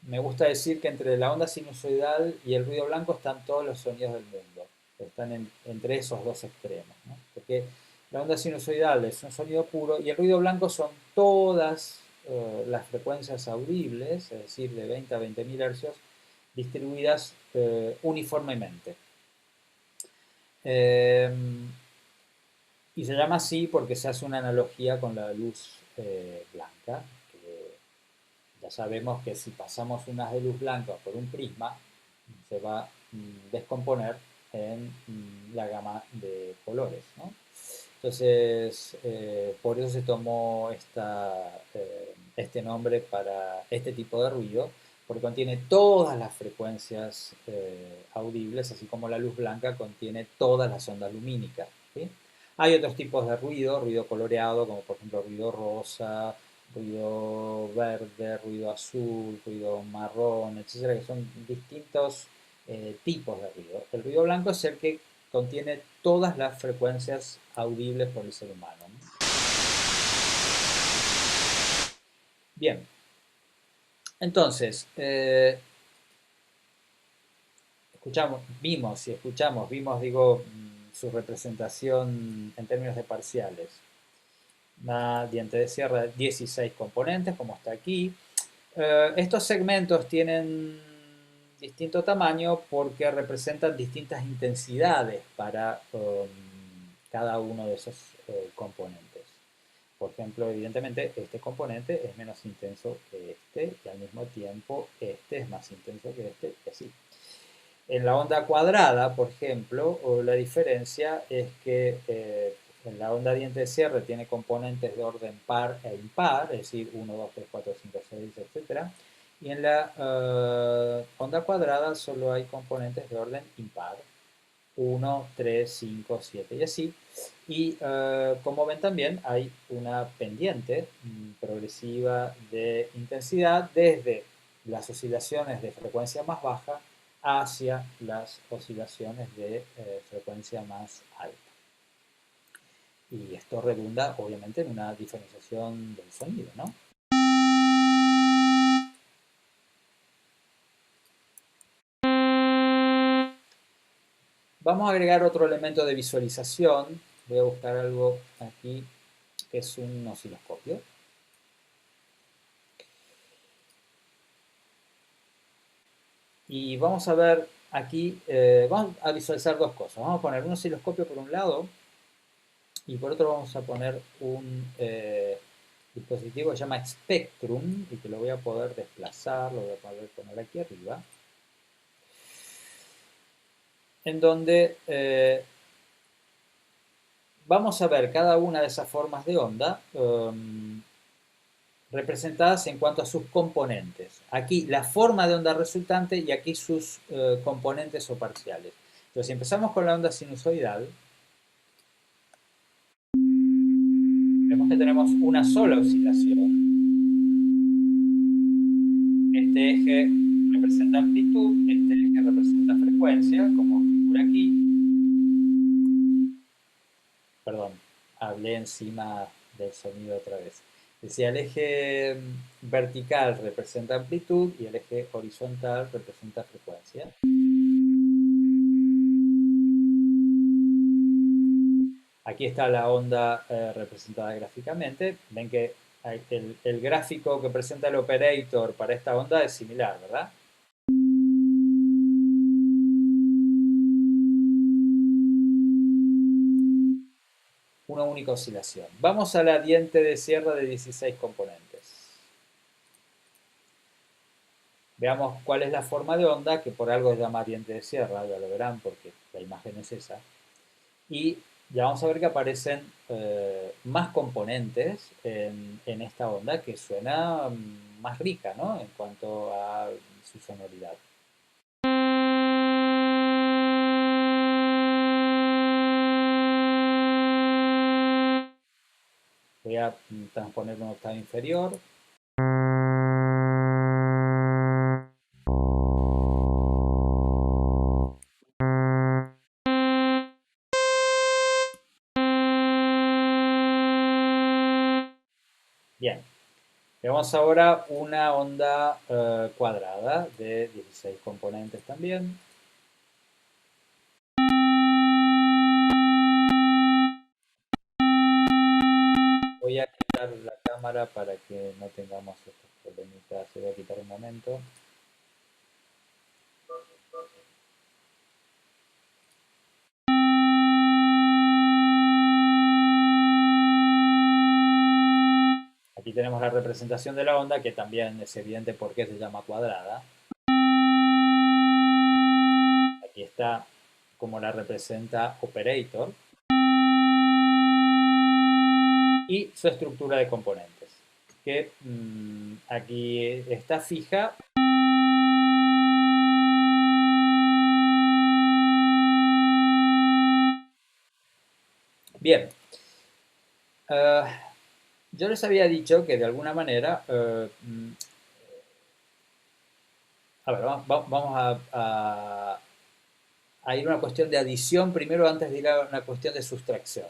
Me gusta decir que entre la onda sinusoidal y el ruido blanco están todos los sonidos del mundo. Están entre esos dos extremos, ¿no? Porque la onda sinusoidal es un sonido puro y el ruido blanco son todas las frecuencias audibles, es decir, de 20 a 20.000 hercios, distribuidas uniformemente. Y se llama así porque se hace una analogía con la luz blanca, que ya sabemos que si pasamos unas de luz blanca por un prisma, se va a descomponer en la gama de colores, ¿no? Entonces, por eso se tomó este nombre para este tipo de ruido, porque contiene todas las frecuencias audibles, así como la luz blanca contiene todas las ondas lumínicas. ¿Sí? Hay otros tipos de ruido coloreado, como por ejemplo ruido rosa, ruido verde, ruido azul, ruido marrón, etcétera, que son distintos tipos de ruido. El ruido blanco es el que contiene todas las frecuencias audibles por el ser humano. Bien, entonces, vimos, digo, su representación en términos de parciales. Una diente de sierra de 16 componentes, como está aquí. Estos segmentos tienen distinto tamaño porque representan distintas intensidades para cada uno de esos componentes. Por ejemplo, evidentemente este componente es menos intenso que este y al mismo tiempo este es más intenso que este y así. En la onda cuadrada, por ejemplo, la diferencia es que en la onda diente de cierre tiene componentes de orden par e impar, es decir, 1, 2, 3, 4, 5, 6, etc. Y en la onda cuadrada solo hay componentes de orden impar, 1, 3, 5, 7 y así. Y como ven también hay una pendiente progresiva de intensidad desde las oscilaciones de frecuencia más baja hacia las oscilaciones de frecuencia más alta. Y esto redunda obviamente en una diferenciación del sonido, ¿no? Vamos a agregar otro elemento de visualización. Voy a buscar algo aquí que es un osciloscopio. Y vamos a ver aquí, vamos a visualizar dos cosas. Vamos a poner un osciloscopio por un lado y por otro vamos a poner un dispositivo que se llama Spectrum y que lo voy a poder desplazar, lo voy a poder poner aquí arriba, en donde vamos a ver cada una de esas formas de onda representadas en cuanto a sus componentes. Aquí la forma de onda resultante y aquí sus componentes o parciales. Entonces, si empezamos con la onda sinusoidal, vemos que tenemos una sola oscilación. Este eje representa amplitud, este eje representa frecuencia, como figura aquí. Perdón, hablé encima del sonido otra vez. Decía, el eje vertical representa amplitud y el eje horizontal representa frecuencia. Aquí está la onda representada gráficamente. Ven que el gráfico que presenta el operator para esta onda es similar, ¿verdad? Una única oscilación. Vamos a la diente de sierra de 16 componentes. Veamos cuál es la forma de onda, que por algo es llama diente de sierra, ya lo verán porque la imagen es esa. Y ya vamos a ver que aparecen más componentes en esta onda que suena más rica, ¿no? En cuanto a su sonoridad. Voy a transponer un octavo inferior. Bien, vemos ahora una onda cuadrada de 16 componentes también. Voy a quitar la cámara para que no tengamos estos problemitas. Se voy a quitar un momento. Aquí tenemos la representación de la onda, que también es evidente por qué se llama cuadrada. Aquí está como la representa Operator. Y su estructura de componentes, que aquí está fija. Bien. Yo les había dicho que de alguna manera, a ver, vamos a ir a una cuestión de adición primero antes de ir a una cuestión de sustracción.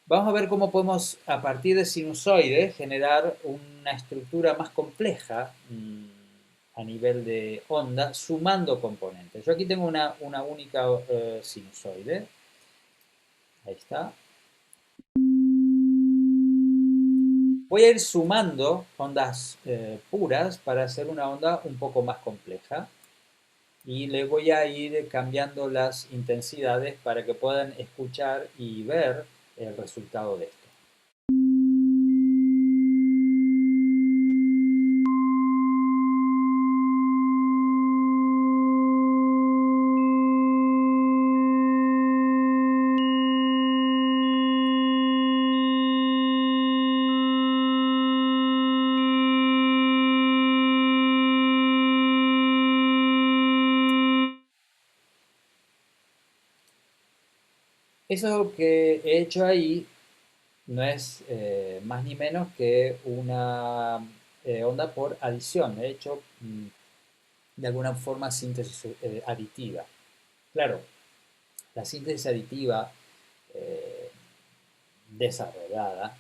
Vamos a ver cómo podemos, a partir de sinusoides, generar una estructura más compleja a nivel de onda, sumando componentes. Yo aquí tengo una única sinusoide. Ahí está. Voy a ir sumando ondas puras para hacer una onda un poco más compleja. Y le voy a ir cambiando las intensidades para que puedan escuchar y ver el resultado de esto. Eso que he hecho ahí no es más ni menos que una onda por adición. He hecho de alguna forma síntesis aditiva. Claro, la síntesis aditiva eh, desarrollada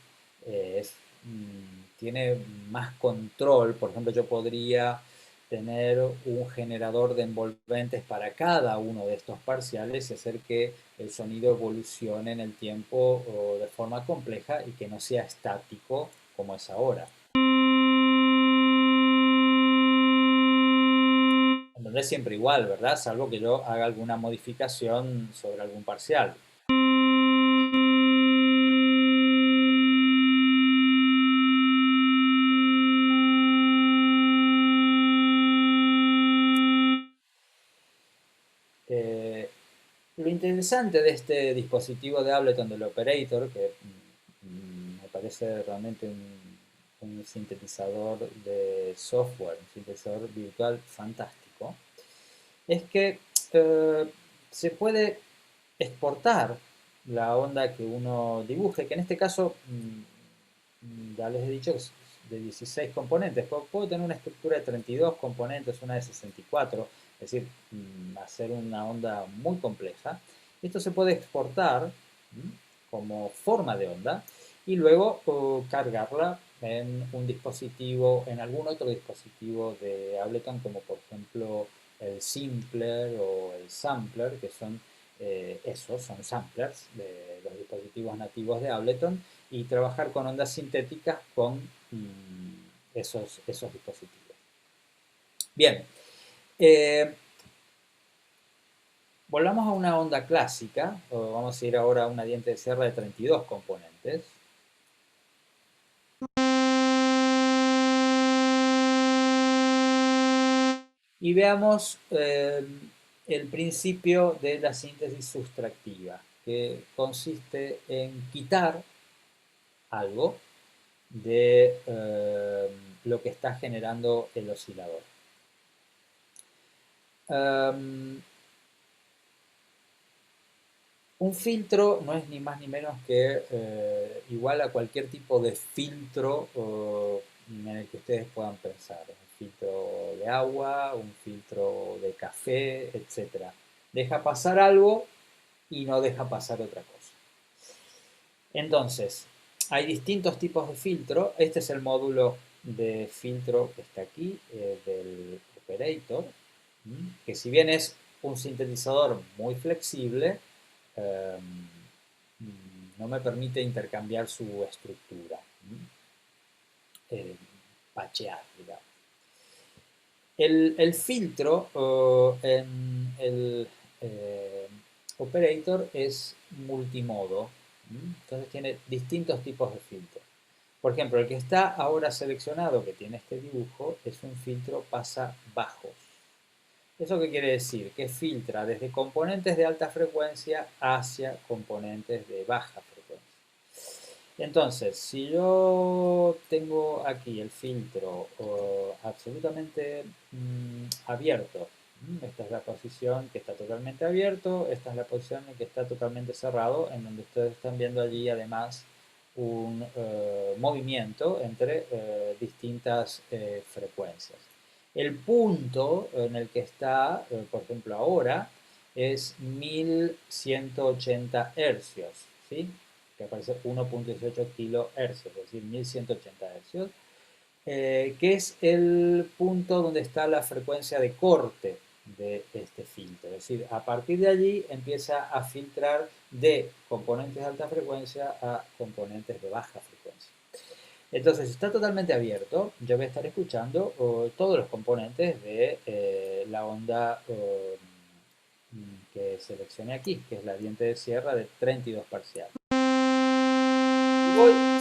tiene más control. Por ejemplo, yo podría tener un generador de envolventes para cada uno de estos parciales y hacer que el sonido evolucione en el tiempo de forma compleja y que no sea estático como es ahora. En donde es siempre igual, ¿verdad? Salvo que yo haga alguna modificación sobre algún parcial. Eh, lo interesante de este dispositivo de Ableton del Operator, que me parece realmente un sintetizador de software, un sintetizador virtual fantástico, es que eh, se puede exportar la onda que uno dibuje, que en este caso ya les he dicho que es de 16 componentes. Puedo tener una estructura de 32 componentes, una de 64, es decir, hacer una onda muy compleja. Esto se puede exportar como forma de onda y luego cargarla en un dispositivo, en algún otro dispositivo de Ableton, como por ejemplo el Simpler o el Sampler, que son esos, son samplers de los dispositivos nativos de Ableton, y trabajar con ondas sintéticas con esos dispositivos. Bien, eh, volvamos a una onda clásica, vamos a ir ahora a una diente de sierra de 32 componentes. Y veamos el principio de la síntesis sustractiva, que consiste en quitar algo de lo que está generando el oscilador. Un filtro no es ni más ni menos que igual a cualquier tipo de filtro en el que ustedes puedan pensar. Un filtro de agua, un filtro de café, etc. Deja pasar algo y no deja pasar otra cosa. Entonces, hay distintos tipos de filtro. Este es el módulo de filtro que está aquí, del Operator, que si bien es un sintetizador muy flexible, eh, no me permite intercambiar su estructura, pachear, digamos. El filtro en el Operator es multimodo, entonces tiene distintos tipos de filtros. Por ejemplo, el que está ahora seleccionado, que tiene este dibujo, es un filtro pasa bajos. ¿Eso qué quiere decir? Que filtra desde componentes de alta frecuencia hacia componentes de baja frecuencia. Entonces, si yo tengo aquí el filtro absolutamente abierto, esta es la posición que está totalmente abierto, esta es la posición en que está totalmente cerrado, en donde ustedes están viendo allí además un movimiento entre distintas frecuencias. El punto en el que está, por ejemplo, ahora, es 1180 hercios, ¿sí? Que aparece 1.18 kilohercios, es decir, 1180 hercios, que es el punto donde está la frecuencia de corte de este filtro. Es decir, a partir de allí empieza a filtrar de componentes de alta frecuencia a componentes de baja frecuencia. Entonces está totalmente abierto. Yo voy a estar escuchando todos los componentes de la onda que seleccioné aquí, que es la diente de sierra de 32 parcial.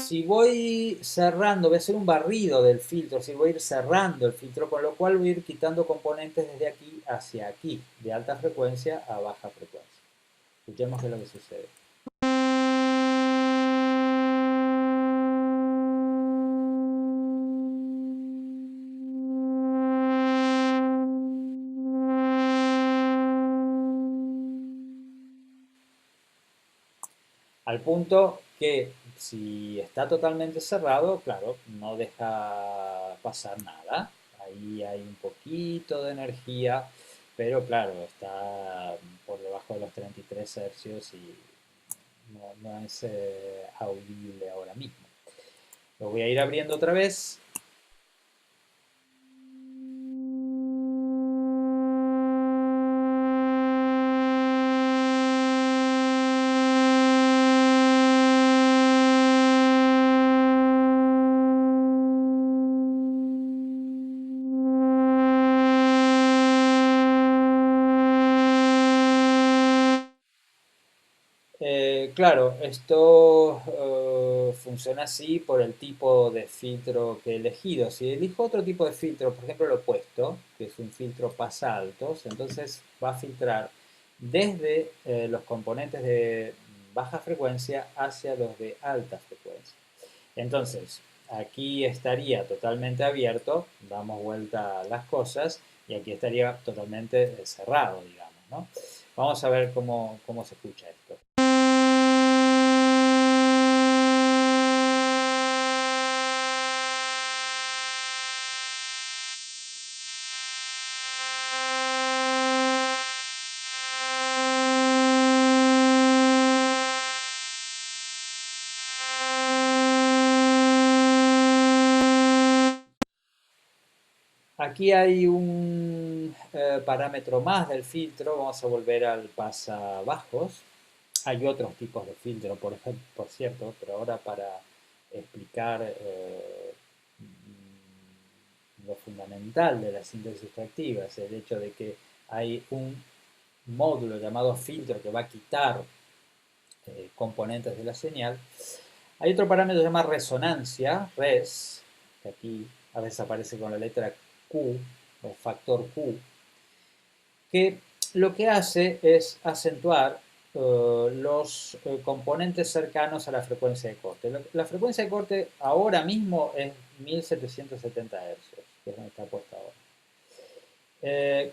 Si voy cerrando, voy a hacer un barrido del filtro, si voy a ir cerrando el filtro, con lo cual voy a ir quitando componentes desde aquí hacia aquí, de alta frecuencia a baja frecuencia. Escuchemos qué es lo que sucede. Al punto que si está totalmente cerrado, claro, no deja pasar nada. Ahí hay un poquito de energía, pero claro, está por debajo de los 33 hercios y no es audible ahora mismo. Lo voy a ir abriendo otra vez. Claro, esto funciona así por el tipo de filtro que he elegido. Si elijo otro tipo de filtro, por ejemplo el opuesto, que es un filtro pasa altos, entonces va a filtrar desde los componentes de baja frecuencia hacia los de alta frecuencia. Entonces, aquí estaría totalmente abierto, damos vuelta a las cosas, y aquí estaría totalmente cerrado, digamos, ¿no? Vamos a ver cómo se escucha esto. Aquí hay un parámetro más del filtro, vamos a volver al pasabajos. Hay otros tipos de filtro, por ejemplo, por cierto, pero ahora para explicar lo fundamental de la síntesis extractiva es el hecho de que hay un módulo llamado filtro que va a quitar componentes de la señal. Hay otro parámetro que se llama resonancia, res, que aquí a veces aparece con la letra Q, o factor Q, que lo que hace es acentuar los componentes cercanos a la frecuencia de corte. La frecuencia de corte ahora mismo es 1770 Hz, que es donde está puesta ahora.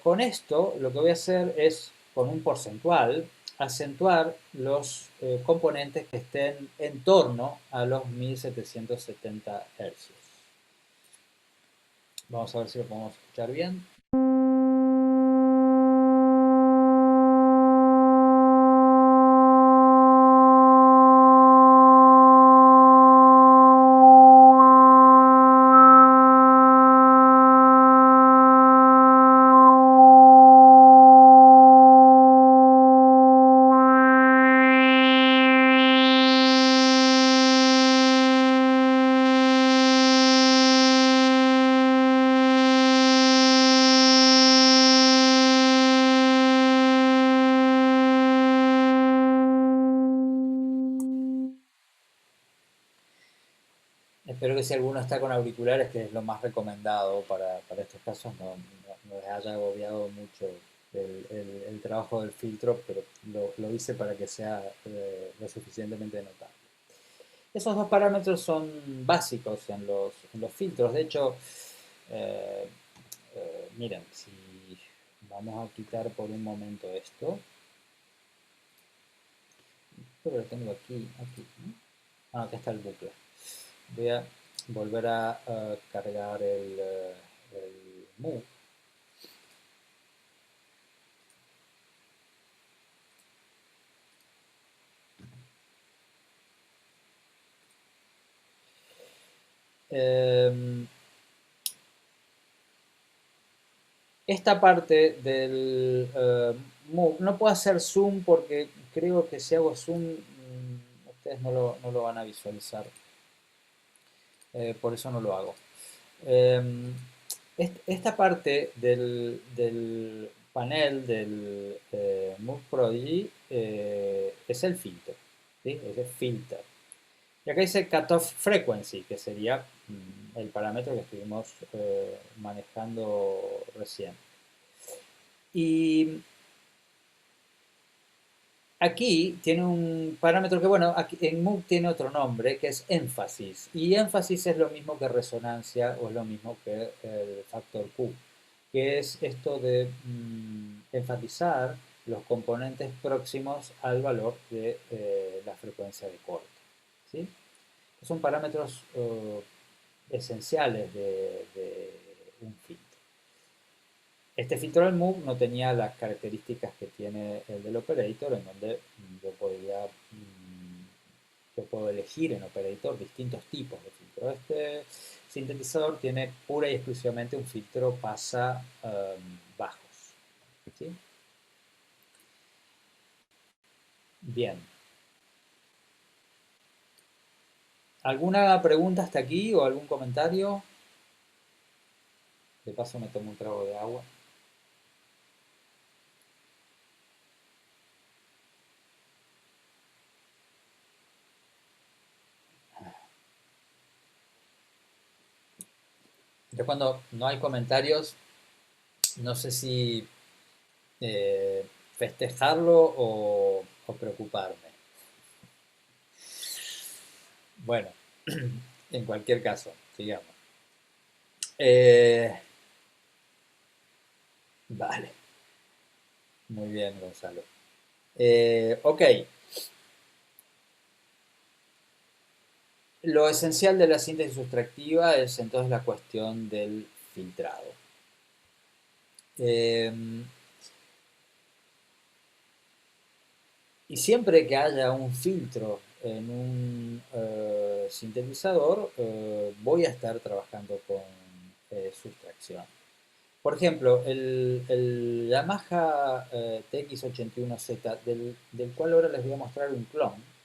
Con esto lo que voy a hacer es, con un porcentual, acentuar los componentes que estén en torno a los 1770 Hz. Vamos a ver si lo podemos escuchar bien. Espero que si alguno está con auriculares, que es lo más recomendado para estos casos, no les haya agobiado mucho el trabajo del filtro, pero lo hice para que sea lo suficientemente notable. Esos dos parámetros son básicos en los filtros. De hecho, eh, miren, si vamos a quitar por un momento esto, creo que lo tengo aquí, ¿no? acá está el bucle. Voy a volver a cargar el move. Esta parte del move, no puedo hacer zoom porque creo que si hago zoom ustedes no lo van a visualizar. Por eso no lo hago. Esta parte del panel del Move Prodigy es el filtro, ¿sí? Es el filter. Y acá dice Cutoff Frequency, que sería el parámetro que estuvimos manejando recién. Y aquí tiene un parámetro que, bueno, aquí en Moog tiene otro nombre, que es énfasis. Y énfasis es lo mismo que resonancia o es lo mismo que el factor Q, que es esto de enfatizar los componentes próximos al valor de la frecuencia de corte. ¿Sí? Son parámetros esenciales de un filtro. Este filtro del Moog no tenía las características que tiene el del Operator, en donde yo puedo elegir en Operator distintos tipos de filtro. Este sintetizador tiene pura y exclusivamente un filtro pasa bajos. ¿Sí? Bien. ¿Alguna pregunta hasta aquí o algún comentario? De paso me tomo un trago de agua. Yo cuando no hay comentarios, no sé si festejarlo o preocuparme. Bueno, en cualquier caso, sigamos. Vale, muy bien, Gonzalo. Ok, lo esencial de la síntesis sustractiva es entonces la cuestión del filtrado. Y siempre que haya un filtro en un sintetizador, voy a estar trabajando con sustracción. Por ejemplo, el Yamaha TX81Z, del cual ahora les voy a mostrar un clon.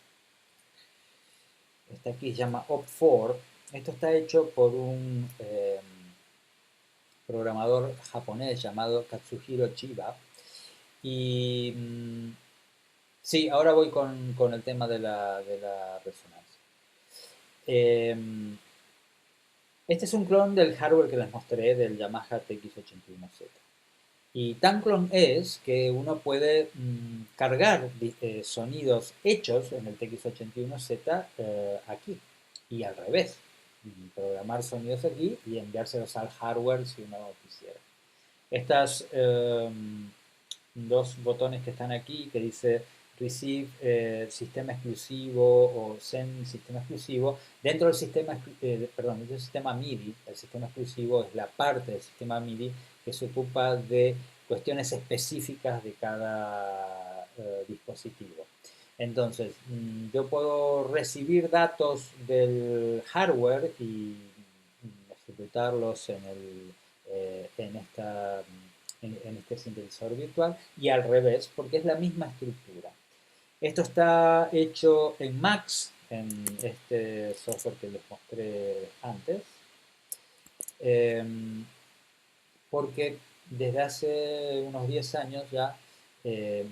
Este aquí se llama OP4. Esto está hecho por un programador japonés llamado Katsuhiro Chiba. Y sí, ahora voy con el tema de la resonancia. Este es un clon del hardware que les mostré del Yamaha TX81Z. Y tan clon es que uno puede cargar sonidos hechos en el TX81Z aquí y al revés. Y programar sonidos aquí y enviárselos al hardware si uno quisiera. Estas dos botones que están aquí que dice Receive sistema exclusivo o Send sistema exclusivo. Dentro del sistema, dentro del sistema MIDI, el sistema exclusivo es la parte del sistema MIDI que se ocupa de cuestiones específicas de cada dispositivo. Entonces, yo puedo recibir datos del hardware y ejecutarlos en este sintetizador virtual y al revés, porque es la misma estructura. Esto está hecho en Max, en este software que les mostré antes, porque desde hace unos 10 años ya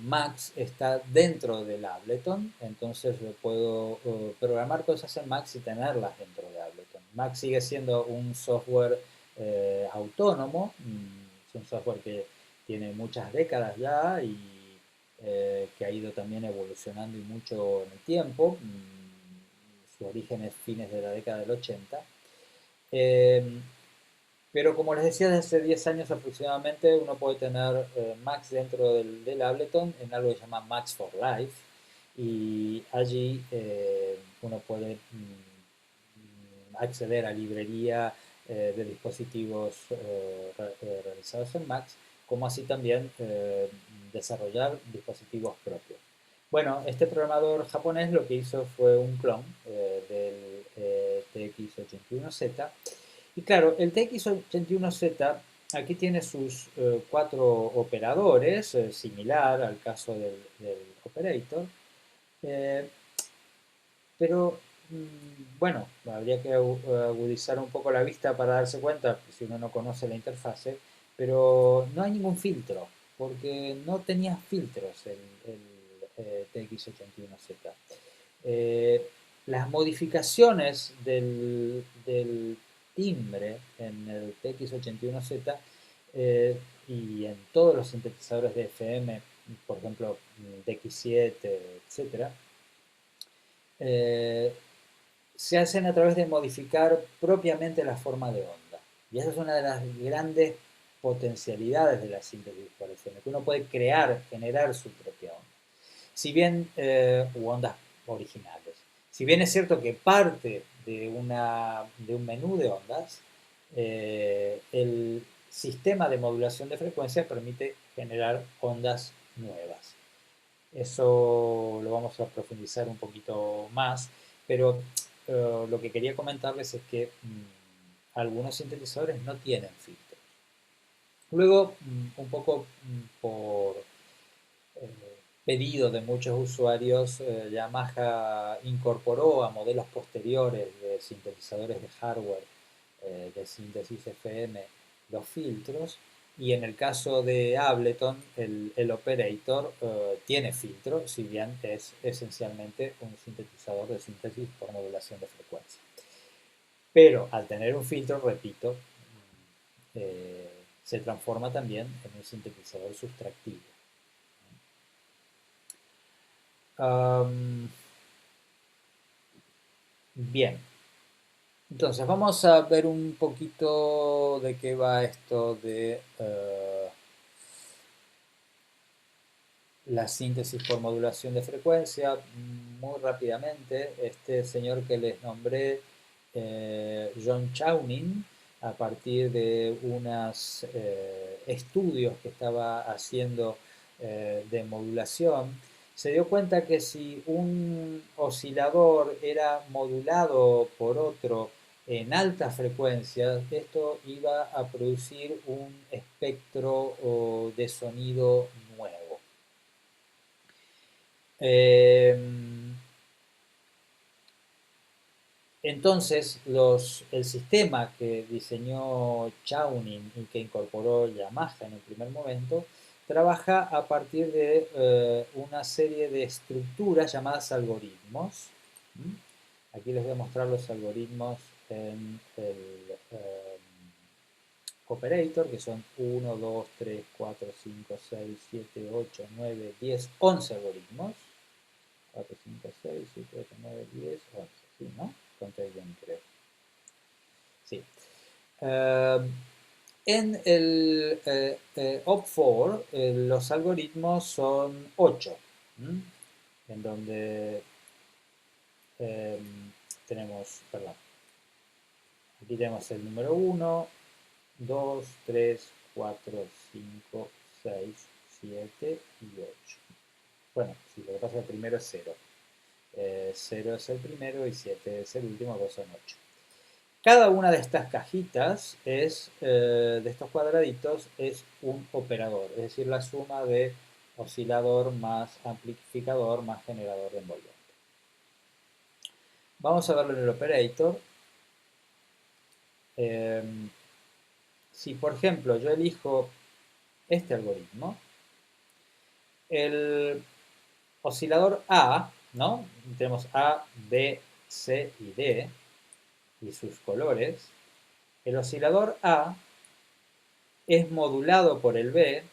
Max está dentro del Ableton, entonces yo puedo programar cosas en Max y tenerlas dentro de Ableton. Max sigue siendo un software autónomo, es un software que tiene muchas décadas ya y que ha ido también evolucionando y mucho en el tiempo. Su origen es fines de la década del 80. Pero como les decía, desde hace 10 años aproximadamente uno puede tener Max dentro del Ableton en algo que se llama Max for Life y allí uno puede acceder a librería de dispositivos realizados en Mac, como así también desarrollar dispositivos propios. Bueno, este programador japonés lo que hizo fue un clon del TX81Z. Y claro, el TX81Z aquí tiene sus 4 operadores, similar al caso del operator, eh, pero bueno, habría que agudizar un poco la vista para darse cuenta, si uno no conoce la interfase, pero no hay ningún filtro, porque no tenía filtros el TX81Z. Eh, las modificaciones del timbre en el TX81Z y en todos los sintetizadores de FM, por ejemplo, DX7, etcétera, eh, se hacen a través de modificar propiamente la forma de onda. Y esa es una de las grandes potencialidades de la síntesis por FM, que uno puede generar su propia onda. Si bien, u ondas originales. Si bien es cierto que parte de un menú de ondas, el sistema de modulación de frecuencia permite generar ondas nuevas. Eso lo vamos a profundizar un poquito más, pero lo que quería comentarles es que algunos sintetizadores no tienen filtros. Luego, un poco por pedido de muchos usuarios, Yamaha incorporó a modelos posteriores de sintetizadores de hardware de síntesis FM los filtros, y en el caso de Ableton el operator tiene filtro, si bien es esencialmente un sintetizador de síntesis por modulación de frecuencia. Pero al tener un filtro, repito, se transforma también en un sintetizador sustractivo. Bien, entonces vamos a ver un poquito de qué va esto de la síntesis por modulación de frecuencia. Muy rápidamente, este señor que les nombré, John Chowning, a partir de unos estudios que estaba haciendo de modulación, se dio cuenta que si un oscilador era modulado por otro en altas frecuencias, esto iba a producir un espectro de sonido nuevo. Entonces, el sistema que diseñó Chowning y que incorporó Yamaha en un primer momento, trabaja a partir de una serie de estructuras llamadas algoritmos. Aquí les voy a mostrar los algoritmos en el operator, que son 1, 2, 3, 4, 5, 6, 7, 8, 9, 10, 11 algoritmos. 4, 5, 6, 7, 8, 9, 10, 11. ¿Sí, no? Conté bien, creo. Sí. En el OP4 los algoritmos son 8, en donde tenemos, perdón, aquí tenemos el número 1, 2, 3, 4, 5, 6, 7 y 8. Bueno, sí, lo que pasa es que el primero es 0. 0 es el primero y 7 es el último, 2 son 8. Cada una de estas cajitas de estos cuadraditos es un operador, es decir, la suma de oscilador más amplificador más generador de envolvente. Vamos a verlo en el operator. Si por ejemplo yo elijo este algoritmo, el oscilador A, ¿no? Tenemos A, B, C y D y sus colores. El oscilador A es modulado por el B,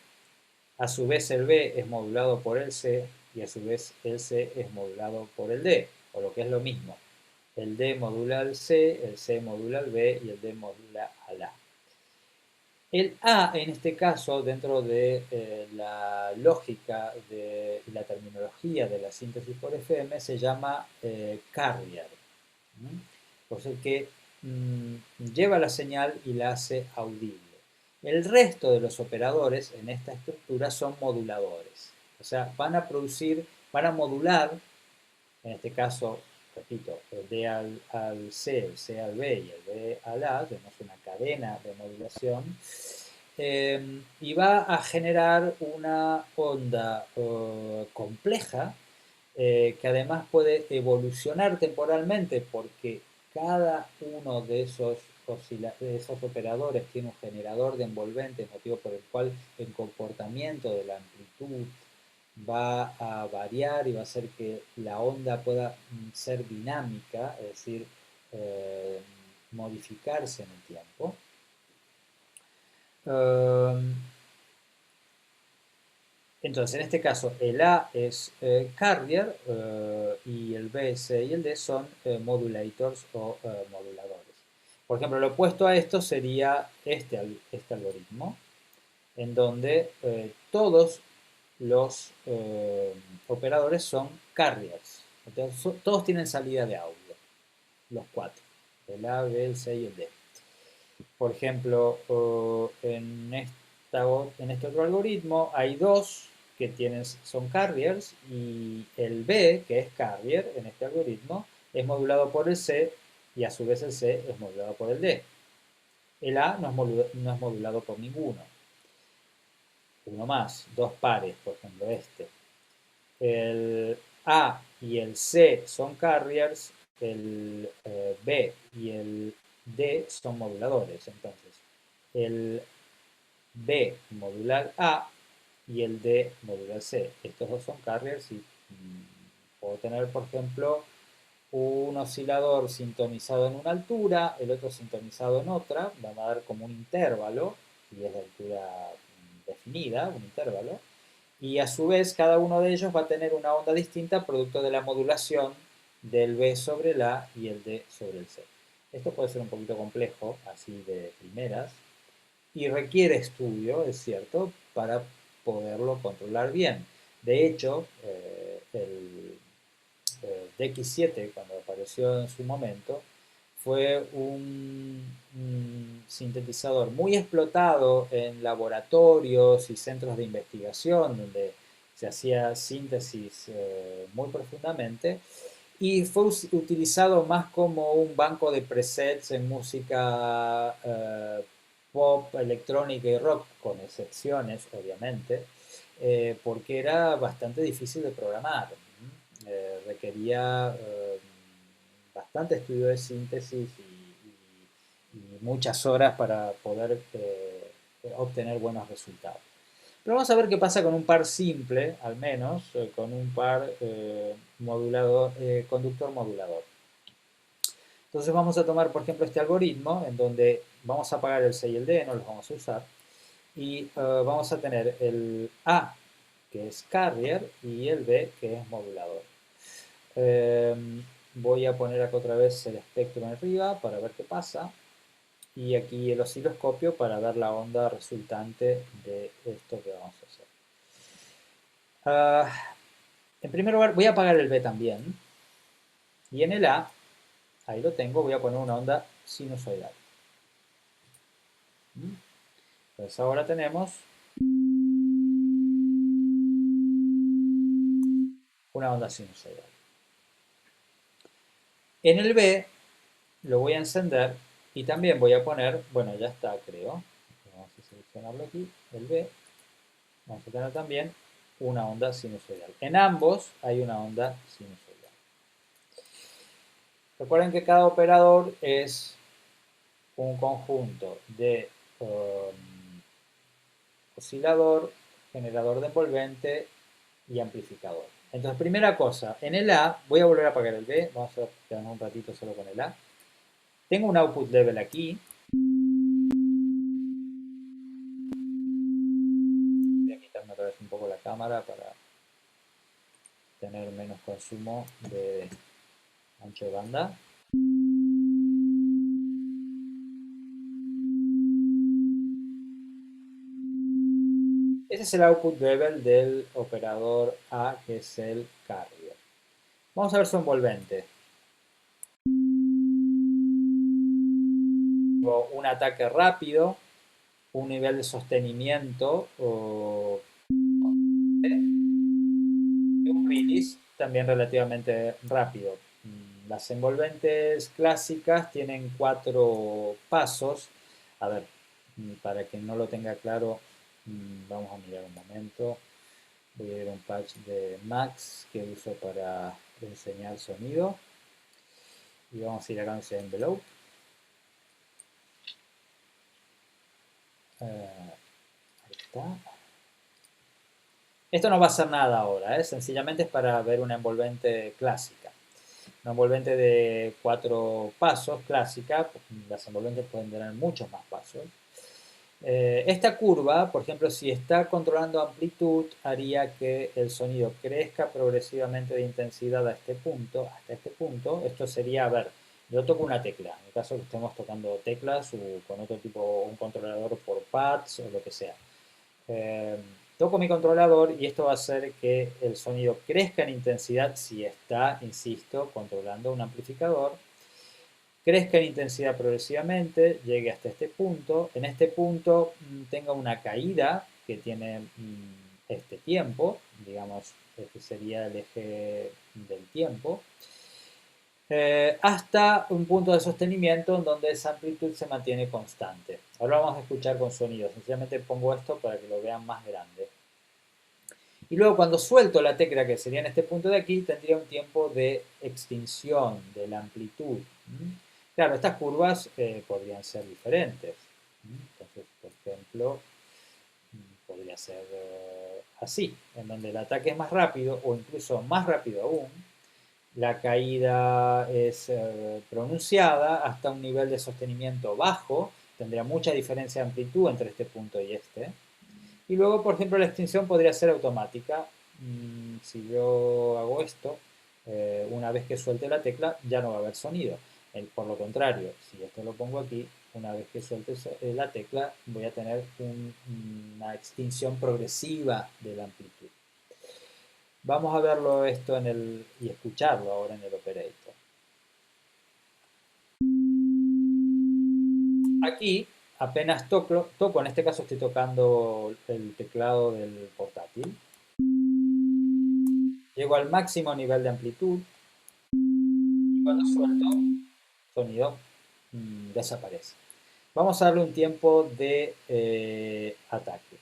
a su vez el B es modulado por el C y a su vez el C es modulado por el D, o lo que es lo mismo. El D modula al C modula al B y el D modula al A. El A, en este caso, dentro de la lógica y la terminología de la síntesis por FM, se llama carrier. ¿Mm? Por ser que lleva la señal y la hace audible. El resto de los operadores en esta estructura son moduladores. O sea, van a modular, en este caso, repito, el D al C, el C al B y el B al A, tenemos una cadena de modulación, y va a generar una onda compleja que además puede evolucionar temporalmente porque cada uno de esos operadores tiene un generador de envolventes, motivo por el cual el comportamiento de la amplitud va a variar y va a hacer que la onda pueda ser dinámica, es decir, eh, modificarse en el tiempo. Um, Entonces, en este caso, el A es carrier y el B, C y el D son modulators o moduladores. Por ejemplo, lo opuesto a esto sería este algoritmo, en donde todos los operadores son carriers. Entonces, todos tienen salida de audio, los cuatro, el A, B, el C y el D. Por ejemplo, en este otro algoritmo hay dos que son carriers y el B, que es carrier en este algoritmo, es modulado por el C y a su vez el C es modulado por el D. El A no es modulado por ninguno. Uno más, dos pares, por ejemplo este. El A y el C son carriers, el B y el D son moduladores. Entonces, el B modula el A y el D modula el C. Estos dos son carriers y puedo tener, por ejemplo, un oscilador sintonizado en una altura, el otro sintonizado en otra, van a dar como un intervalo, y es de altura definida, un intervalo, y a su vez cada uno de ellos va a tener una onda distinta producto de la modulación del B sobre el A y el D sobre el C. Esto puede ser un poquito complejo, así de primeras, y requiere estudio, es cierto, para poderlo controlar bien. De hecho, el DX7, cuando apareció en su momento, fue un sintetizador muy explotado en laboratorios y centros de investigación, donde se hacía síntesis muy profundamente, y fue utilizado más como un banco de presets en música pop, electrónica y rock, con excepciones, obviamente, porque era bastante difícil de programar. Requería bastante estudio de síntesis y muchas horas para poder obtener buenos resultados. Pero vamos a ver qué pasa con un par simple, al menos, con un par conductor modulador. Entonces vamos a tomar, por ejemplo, este algoritmo en donde vamos a apagar el C y el D, no los vamos a usar, y vamos a tener el A, que es carrier, y el B, que es modulador. Voy a poner acá otra vez el espectro en arriba para ver qué pasa. Y aquí el osciloscopio para ver la onda resultante de esto que vamos a hacer. En primer lugar, voy a apagar el B también. Y en el A, ahí lo tengo, voy a poner una onda sinusoidal. Entonces ahora tenemos una onda sinusoidal. En el B lo voy a encender y también voy a poner, bueno, ya está, creo. Vamos a seleccionarlo aquí, el B. Vamos a tener también una onda sinusoidal. En ambos hay una onda sinusoidal. Recuerden que cada operador es un conjunto de oscilador, generador de envolvente y amplificador. Entonces, primera cosa, en el A, voy a volver a apagar el B, vamos a quedarnos un ratito solo con el A. Tengo un output level aquí. Voy a quitarme otra vez un poco la cámara para tener menos consumo de ancho de banda. Ese es el output level del operador A, que es el carrier. Vamos a ver su envolvente. Un ataque rápido, un nivel de sostenimiento y un release también relativamente rápido. Las envolventes clásicas tienen 4 pasos. A ver, para quien no lo tenga claro, vamos a mirar un momento. Voy a ir a un patch de Max que uso para enseñar sonido. Y vamos a ir acá a ese envelope. Ahí está. Esto no va a ser nada ahora, sencillamente es para ver una envolvente clásica. Una envolvente de 4 pasos clásica, las envolventes pueden tener muchos más pasos. Esta curva, por ejemplo, si está controlando amplitud, haría que el sonido crezca progresivamente de intensidad a este punto, hasta este punto. Esto sería, a ver, yo toco una tecla, en el caso que estemos tocando teclas o con otro tipo, un controlador por pads o lo que sea. Eh, Toco mi controlador y esto va a hacer que el sonido crezca en intensidad si está, insisto, controlando un amplificador. Crezca en intensidad progresivamente, llegue hasta este punto. En este punto tenga una caída que tiene este tiempo, digamos, este sería el eje del tiempo, hasta un punto de sostenimiento en donde esa amplitud se mantiene constante. Ahora vamos a escuchar con sonido. Sencillamente pongo esto para que lo vean más grande. Y luego cuando suelto la tecla, que sería en este punto de aquí, tendría un tiempo de extinción de la amplitud. Claro, estas curvas podrían ser diferentes. Entonces, por ejemplo, podría ser así, en donde el ataque es más rápido o incluso más rápido aún. La caída es pronunciada hasta un nivel de sostenimiento bajo. Tendría mucha diferencia de amplitud entre este punto y este. Y luego, por ejemplo, la extinción podría ser automática. Si yo hago esto, una vez que suelte la tecla, ya no va a haber sonido. Por lo contrario, si esto lo pongo aquí, una vez que suelte la tecla, voy a tener una extinción progresiva de la amplitud. Vamos a verlo esto y escucharlo ahora en el operator. Aquí apenas toco, en este caso estoy tocando el teclado del portátil. Llego al máximo nivel de amplitud y cuando suelto, sonido desaparece. Vamos a darle un tiempo de ataque.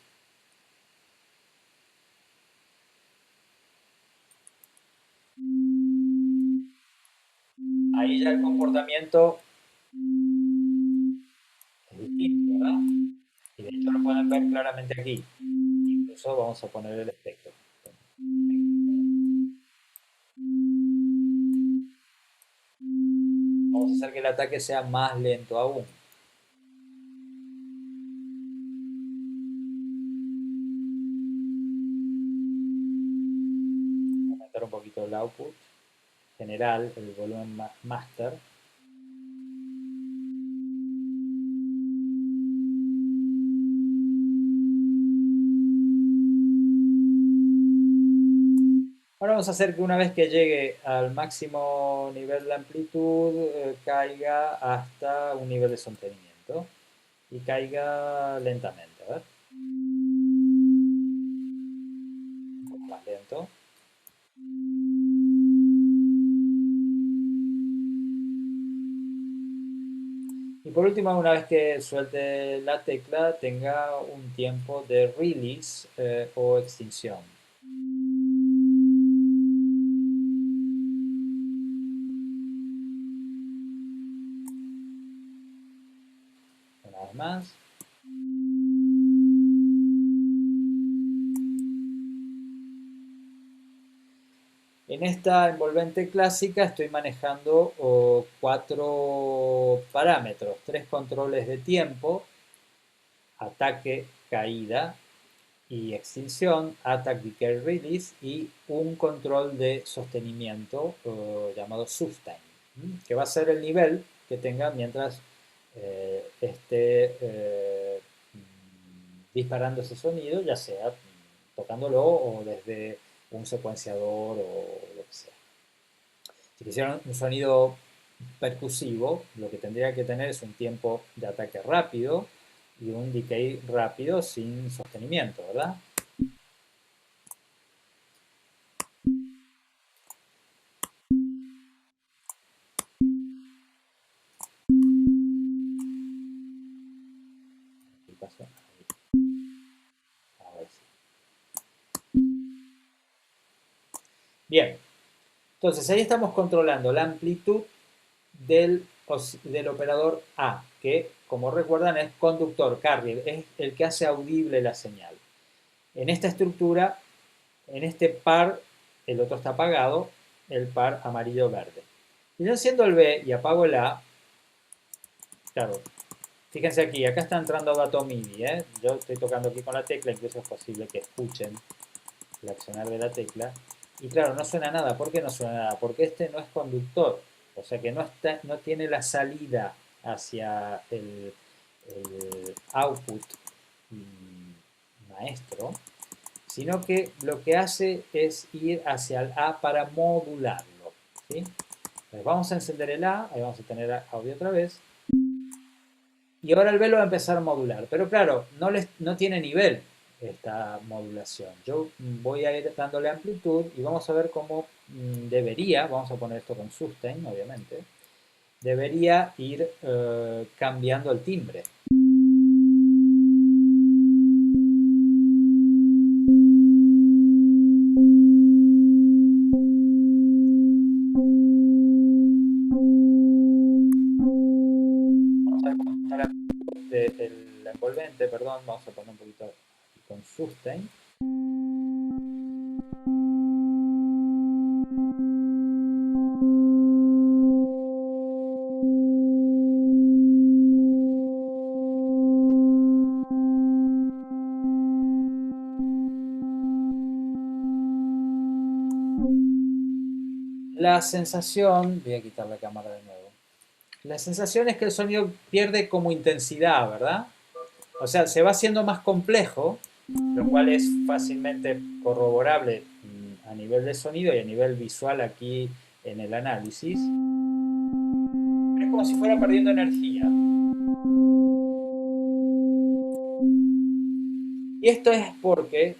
Ahí ya el comportamiento es distinto, ¿verdad? Y de hecho lo pueden ver claramente aquí. Incluso vamos a poner el espectro. Vamos a hacer que el ataque sea más lento aún. Aumentar un poquito el output general, el volumen master. Ahora vamos a hacer que una vez que llegue al máximo nivel de amplitud, caiga hasta un nivel de sostenimiento y caiga lentamente. A ver, un poco más lento. Y por último, una vez que suelte la tecla, tenga un tiempo de release o extinción. Una vez más. En esta envolvente clásica estoy manejando 4 parámetros, 3 controles de tiempo, ataque, caída y extinción, attack, decay, release y un control de sostenimiento llamado sustain, que va a ser el nivel que tenga mientras esté disparando ese sonido, ya sea tocándolo o desde un secuenciador o lo que sea. Si quisieran un sonido percusivo, lo que tendría que tener es un tiempo de ataque rápido y un decay rápido sin sostenimiento, ¿verdad? Bien, entonces ahí estamos controlando la amplitud del operador A, que como recuerdan es conductor, carrier, es el que hace audible la señal. En esta estructura, en este par, el otro está apagado, el par amarillo-verde. Y yo enciendo el B y apago el A, claro, fíjense aquí, acá está entrando dato MIDI, ¿eh? Yo estoy tocando aquí con la tecla, incluso es posible que escuchen el accionar de la tecla. Y claro, no suena nada. ¿Por qué no suena nada? Porque este no es conductor. O sea que no tiene la salida hacia el output maestro, sino que lo que hace es ir hacia el A para modularlo. ¿Sí? Entonces vamos a encender el A, ahí vamos a tener audio otra vez. Y ahora el B lo va a empezar a modular. Pero claro, no tiene nivel esta modulación. Yo voy a ir dándole amplitud y vamos a ver cómo debería, vamos a poner esto con sustain, obviamente, debería ir cambiando el timbre. Vamos a ver cómo está la amplitud del envolvente, perdón, vamos a poner un poquito con sustain. La sensación, voy a quitar la cámara de nuevo. La sensación es que el sonido pierde como intensidad, ¿verdad? O sea, se va haciendo más complejo, lo cual es fácilmente corroborable a nivel de sonido y a nivel visual aquí en el análisis. Es como si fuera perdiendo energía. Y esto es porque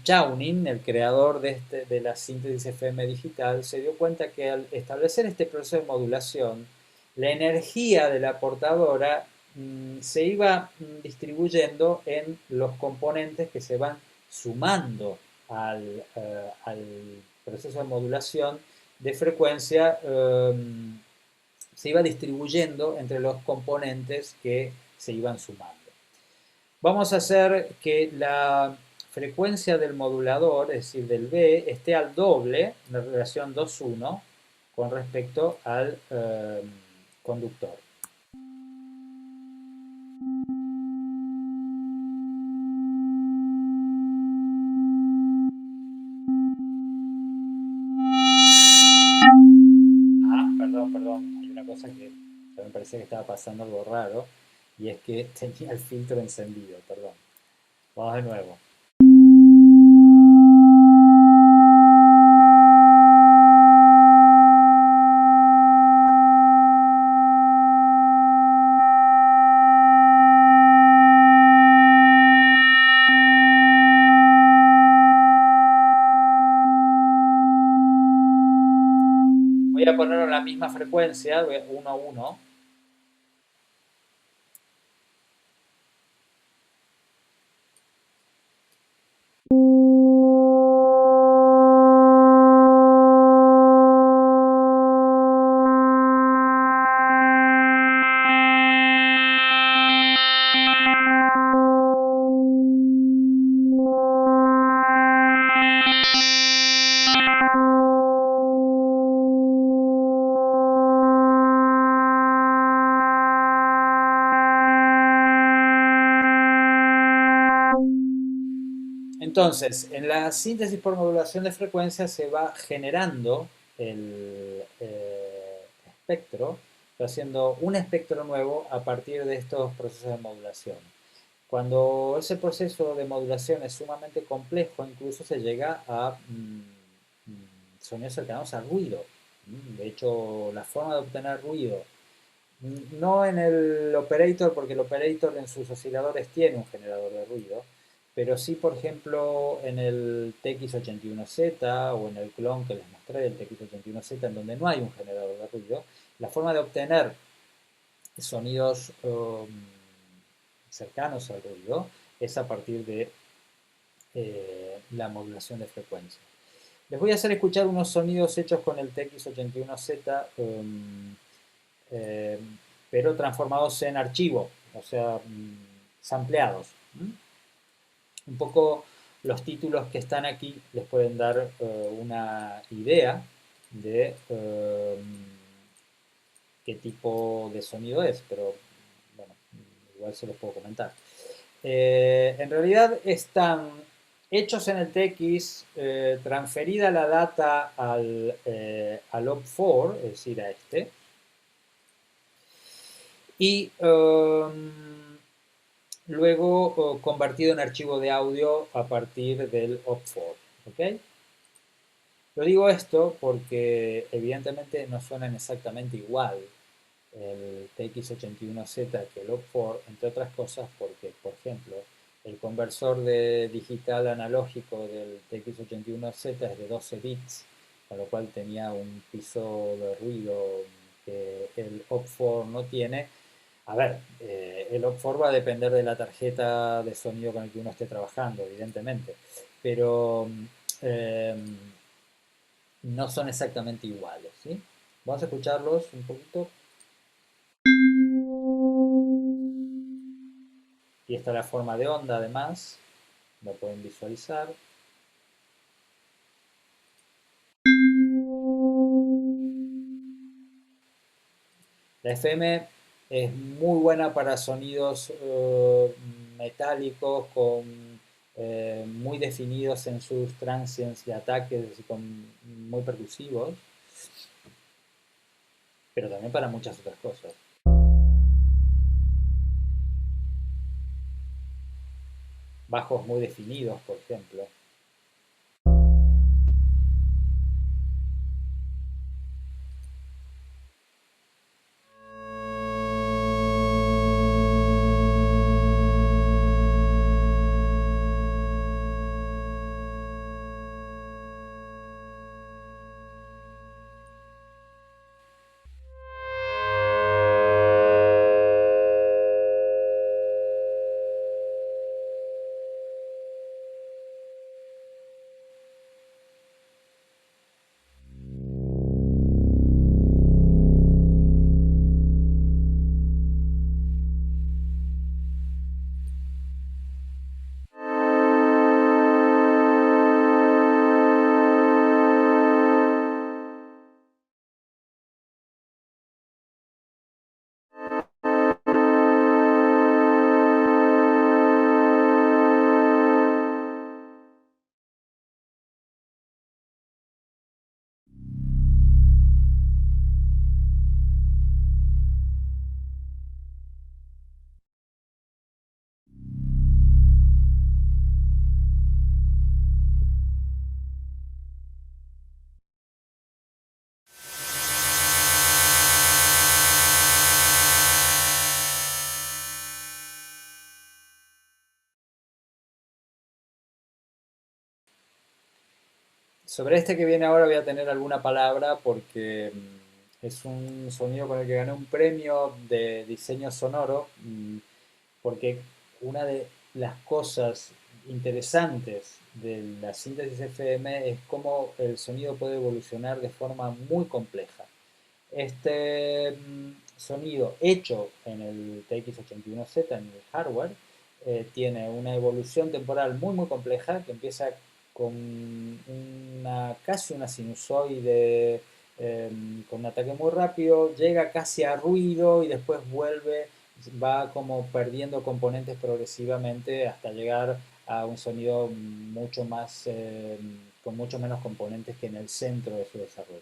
Chaunin, el creador de la síntesis FM digital, se dio cuenta que al establecer este proceso de modulación, la energía de la portadora se iba distribuyendo en los componentes que se van sumando al proceso de modulación de frecuencia, se iba distribuyendo entre los componentes que se iban sumando. Vamos a hacer que la frecuencia del modulador, es decir, del B, esté al doble, en la relación 2:1, con respecto al conductor. Perdón, hay una cosa que me parecía que estaba pasando algo raro, y es que tenía el filtro encendido, perdón. Vamos de nuevo. Voy a ponerlo en la misma frecuencia, 1:1. Entonces, en la síntesis por modulación de frecuencia se va generando el espectro, haciendo un espectro nuevo a partir de estos procesos de modulación. Cuando ese proceso de modulación es sumamente complejo, incluso se llega a sonidos cercanos al ruido. De hecho, la forma de obtener ruido, no en el operator, porque el operator en sus osciladores tiene un generador de ruido, pero sí, por ejemplo, en el TX81Z o en el clon que les mostré del TX81Z, en donde no hay un generador de ruido, la forma de obtener sonidos cercanos al ruido es a partir de la modulación de frecuencia. Les voy a hacer escuchar unos sonidos hechos con el TX81Z, eh, pero transformados en archivo, o sea, sampleados. Un poco los títulos que están aquí les pueden dar una idea de qué tipo de sonido es, pero bueno, igual se los puedo comentar. En realidad están hechos en el TX, transferida la data al OP4, es decir, a este, y luego convertido en archivo de audio a partir del OP4. ¿Ok? Lo digo esto porque evidentemente no suenan exactamente igual el TX81Z que el OP4, entre otras cosas porque, por ejemplo, el conversor de digital analógico del TX81Z es de 12 bits, con lo cual tenía un piso de ruido que el OP4 no tiene. A ver, el OP4 va a depender de la tarjeta de sonido con el que uno esté trabajando, evidentemente, pero eh, no son exactamente iguales, ¿sí? Vamos a escucharlos un poquito. Y esta es la forma de onda, además, lo pueden visualizar. La FM es muy buena para sonidos metálicos, muy definidos en sus transients y ataques, muy percusivos, pero también para muchas otras cosas. Bajos muy definidos, por ejemplo. Sobre este que viene ahora voy a tener alguna palabra porque es un sonido con el que gané un premio de diseño sonoro, porque una de las cosas interesantes de la síntesis FM es cómo el sonido puede evolucionar de forma muy compleja. Este sonido hecho en el TX81Z, en el hardware, tiene una evolución temporal muy compleja que empieza con casi una sinusoide, con un ataque muy rápido, llega casi a ruido y después vuelve, va como perdiendo componentes progresivamente hasta llegar a un sonido mucho más, con mucho menos componentes que en el centro de su desarrollo.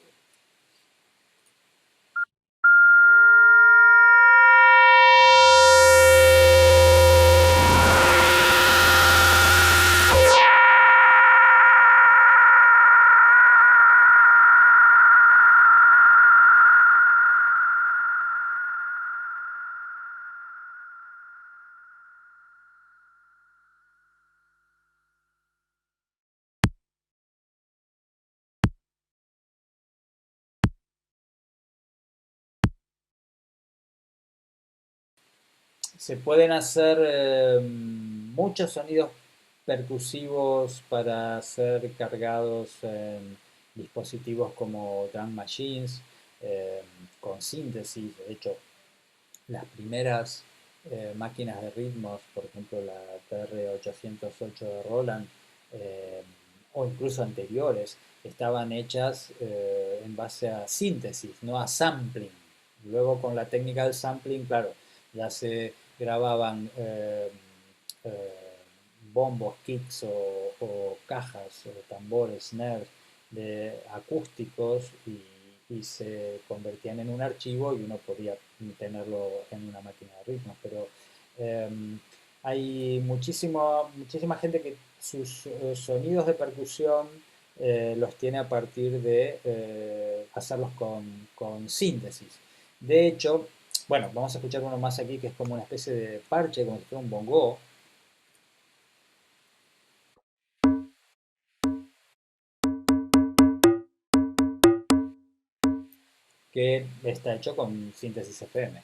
se pueden hacer muchos sonidos percusivos para ser cargados en dispositivos como drum machines, eh, con síntesis. De hecho, las primeras máquinas de ritmos, por ejemplo la TR-808 de Roland, eh, o incluso anteriores, estaban hechas en base a síntesis, no a sampling. Luego con la técnica del sampling, claro, ya se grababan bombos, kicks o cajas, o tambores, snares de acústicos y se convertían en un archivo y uno podía tenerlo en una máquina de ritmos. Pero eh, hay muchísima gente que sus sonidos de percusión los tiene a partir de hacerlos con síntesis. De hecho, bueno, vamos a escuchar uno más aquí que es como una especie de parche, como si fuera un bongo, que está hecho con síntesis FM.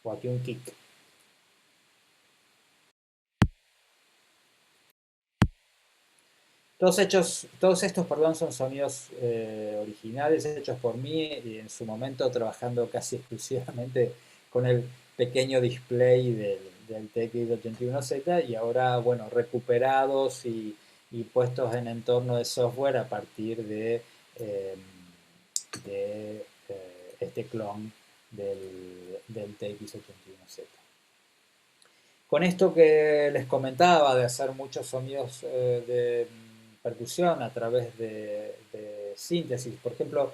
O aquí un kick. Todos estos, perdón, son sonidos originales hechos por mí y en su momento trabajando casi exclusivamente con el pequeño display del TX81Z y ahora, bueno, recuperados y puestos en entorno de software a partir eh, de este clon del TX81Z. Con esto que les comentaba de hacer muchos sonidos de percusión a través de síntesis, por ejemplo,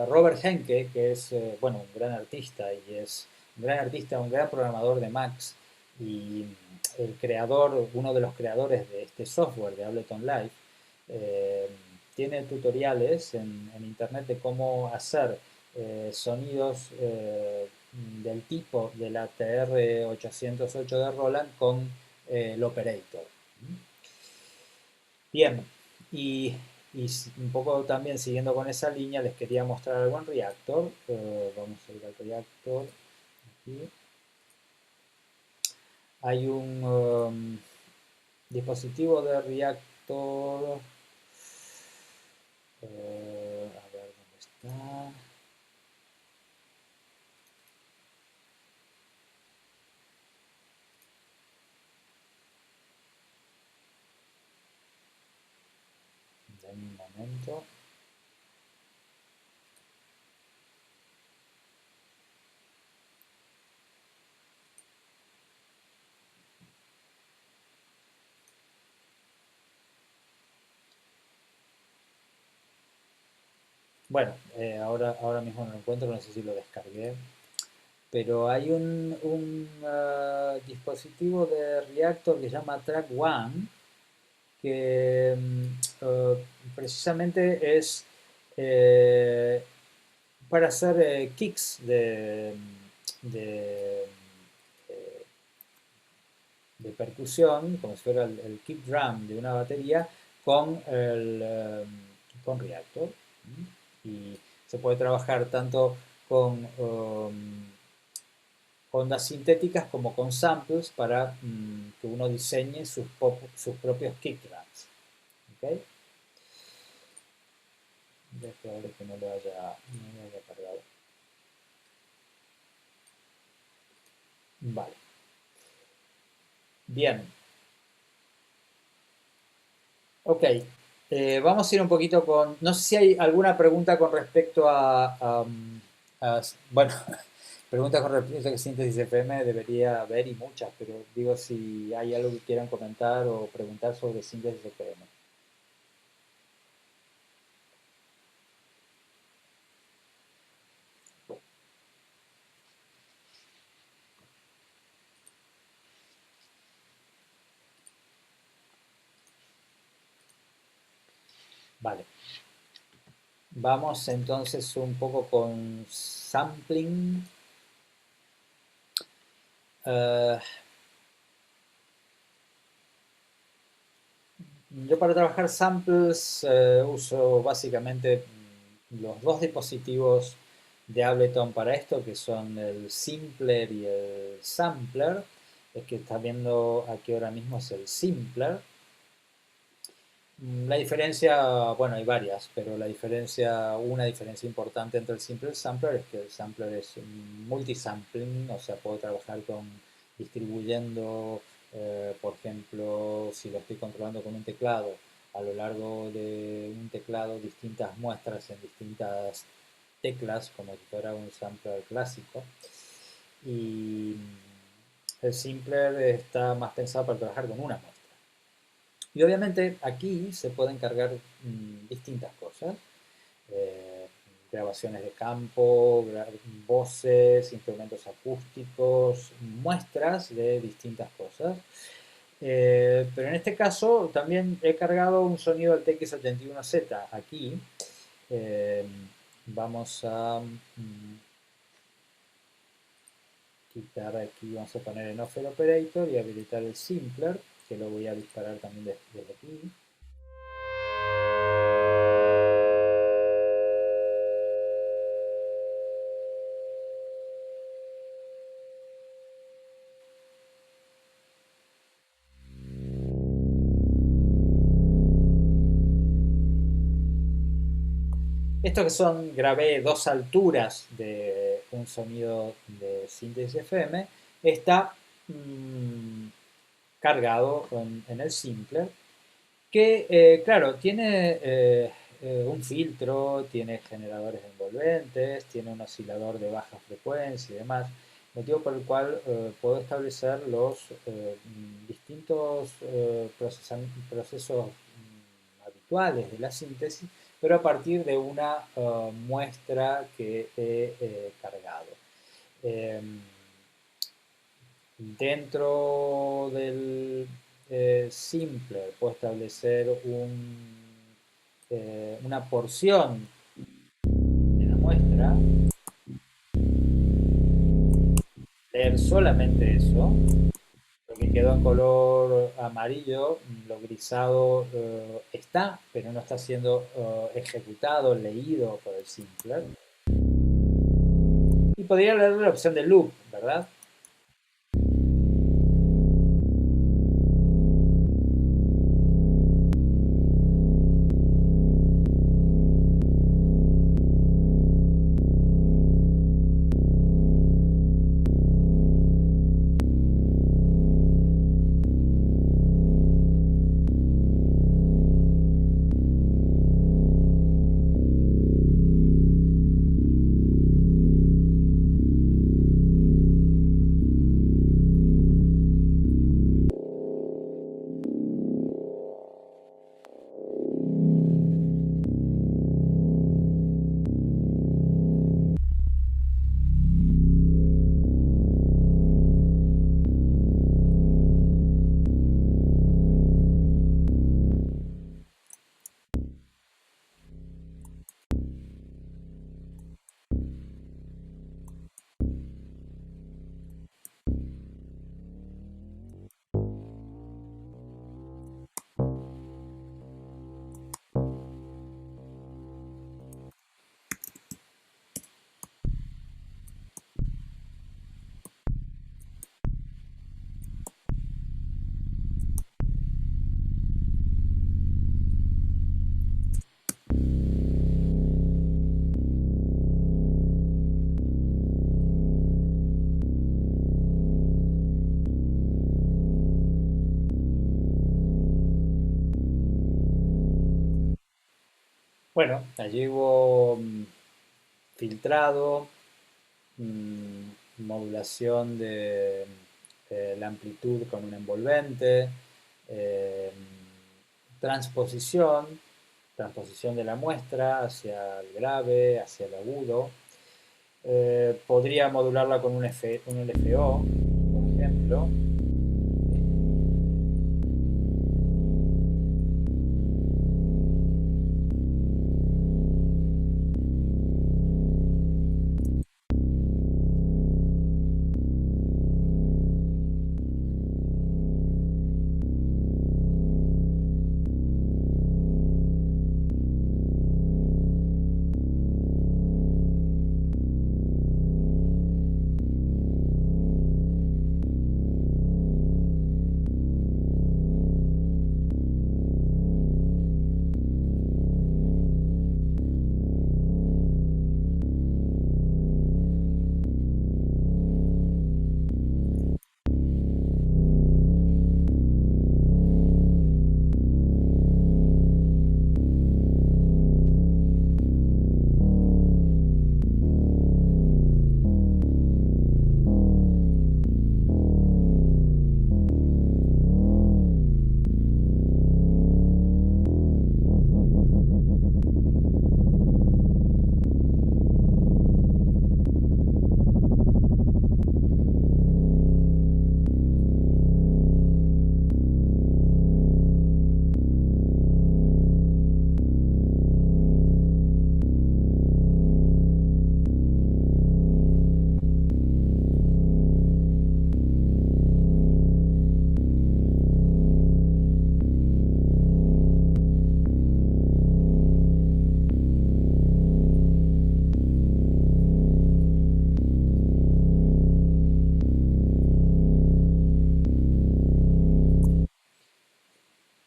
Robert Henke, que es bueno, un gran artista y es un gran artista, un gran programador de Macs y el creador, uno de los creadores de este software de Ableton Live, eh, tiene tutoriales en internet de cómo hacer sonidos del tipo de la TR-808 de Roland con el Operator. Bien, y un poco también siguiendo con esa línea, les quería mostrar algo en Reactor. Vamos a ir al Reactor. Aquí. Hay un dispositivo de Reactor. A ver dónde está. En un momento. Bueno, ahora mismo no lo encuentro, no sé si lo descargué, pero hay un dispositivo de Reactor que se llama Track One, que precisamente es eh, para hacer kicks de, eh, de percusión, como si fuera el kick drum de una batería, con Reactor. Y se puede trabajar tanto con ondas sintéticas como con samples para que uno diseñe sus propios kick drums. ¿Okay? Dejo ver que no lo haya cargado. Vale. Bien. Ok. Vamos a ir un poquito con... No sé si hay alguna pregunta con respecto bueno, preguntas con respecto a que síntesis FM debería haber y muchas, pero digo si hay algo que quieran comentar o preguntar sobre síntesis FM. Vale. Vamos entonces un poco con sampling. Uh, Yo para trabajar samples uso básicamente los dos dispositivos de Ableton para esto, que son el Simpler y el Sampler. Es que estás viendo aquí ahora mismo es el Simpler. La diferencia, bueno, hay varias, pero una diferencia importante entre el Simpler y el Sampler es que el Sampler es un multisampling, o sea, puedo trabajar con distribuyendo, por ejemplo, si lo estoy controlando con un teclado, a lo largo de un teclado distintas muestras en distintas teclas, como si fuera un sampler clásico. Y el Simpler está más pensado para trabajar con una muestra. Y obviamente aquí se pueden cargar distintas cosas, eh, grabaciones de campo, voces, instrumentos acústicos, muestras de distintas cosas. Pero en este caso también he cargado un sonido del TX81Z aquí. Eh, Vamos a quitar aquí, vamos a poner en Off el Operator y habilitar el Simpler, que lo voy a disparar también desde aquí. Esto que son, grabé dos alturas de un sonido de síntesis FM, está cargado en el Simpler, que claro, tiene un filtro, tiene generadores de envolventes, tiene un oscilador de baja frecuencia y demás, motivo por el cual puedo establecer los distintos procesos habituales de la síntesis, pero a partir de una muestra que he cargado. Eh, Dentro del Simpler puedo establecer una porción de la muestra, leer solamente eso, lo que quedó en color amarillo, lo grisado está, pero no está siendo ejecutado, leído por el Simpler. Y podría leer la opción de loop, ¿verdad? Bueno, allí hubo filtrado, modulación de la amplitud con un envolvente, eh, transposición, transposición de la muestra hacia el grave, hacia el agudo. Podría modularla con un LFO, por ejemplo.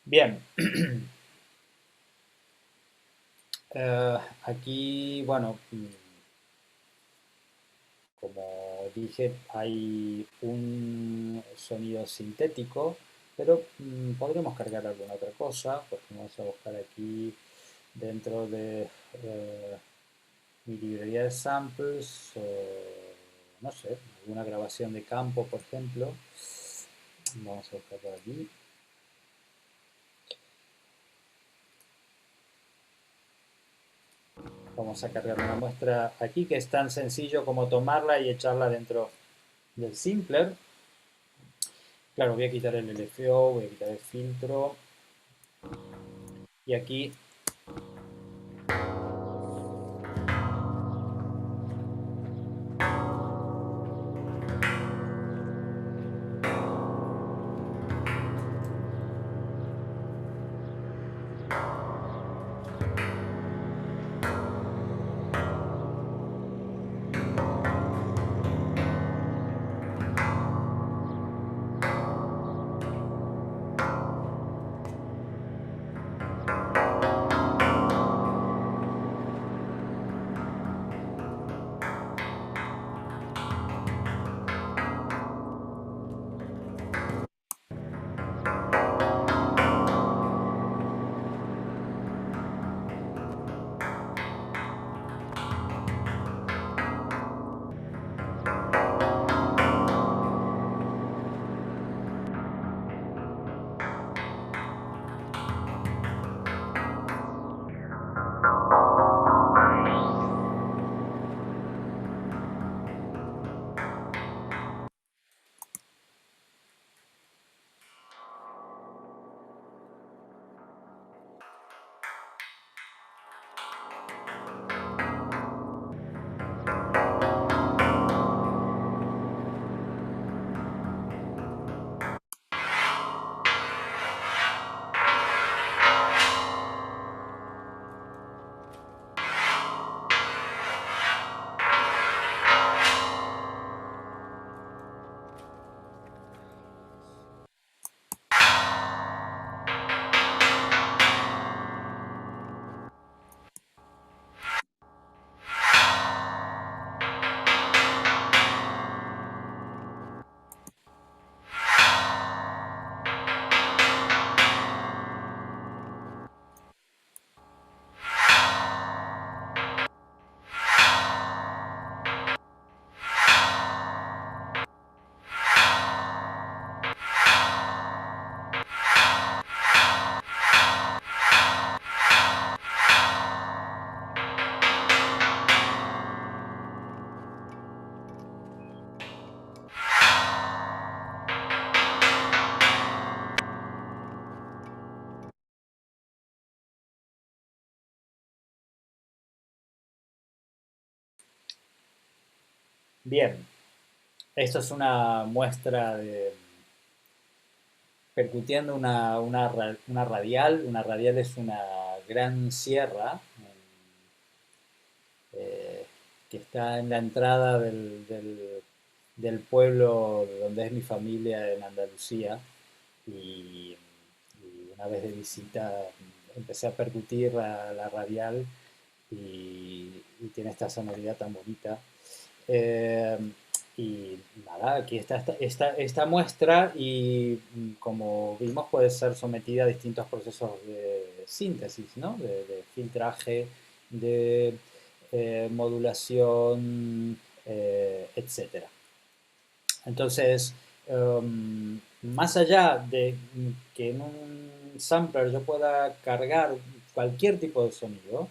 Bien. Aquí, bueno, como dije, hay un sonido sintético, pero podremos cargar alguna otra cosa, porque vamos a buscar aquí dentro de mi librería de samples, no sé, alguna grabación de campo, por ejemplo. Vamos a buscar por aquí. Vamos a cargar una muestra aquí que es tan sencillo como tomarla y echarla dentro del Simpler. Claro, voy a quitar el LFO, voy a quitar el filtro. Y aquí bien, esto es una muestra de percutiendo una radial. Una radial es una gran sierra eh, que está en la entrada del pueblo donde es mi familia en Andalucía. Y una vez de visita empecé a percutir la radial y tiene esta sonoridad tan bonita. Eh, y nada, aquí está esta muestra y como vimos puede ser sometida a distintos procesos de síntesis, ¿no? De filtraje, de modulación, etcétera. Entonces, más allá de que en un sampler yo pueda cargar cualquier tipo de sonido,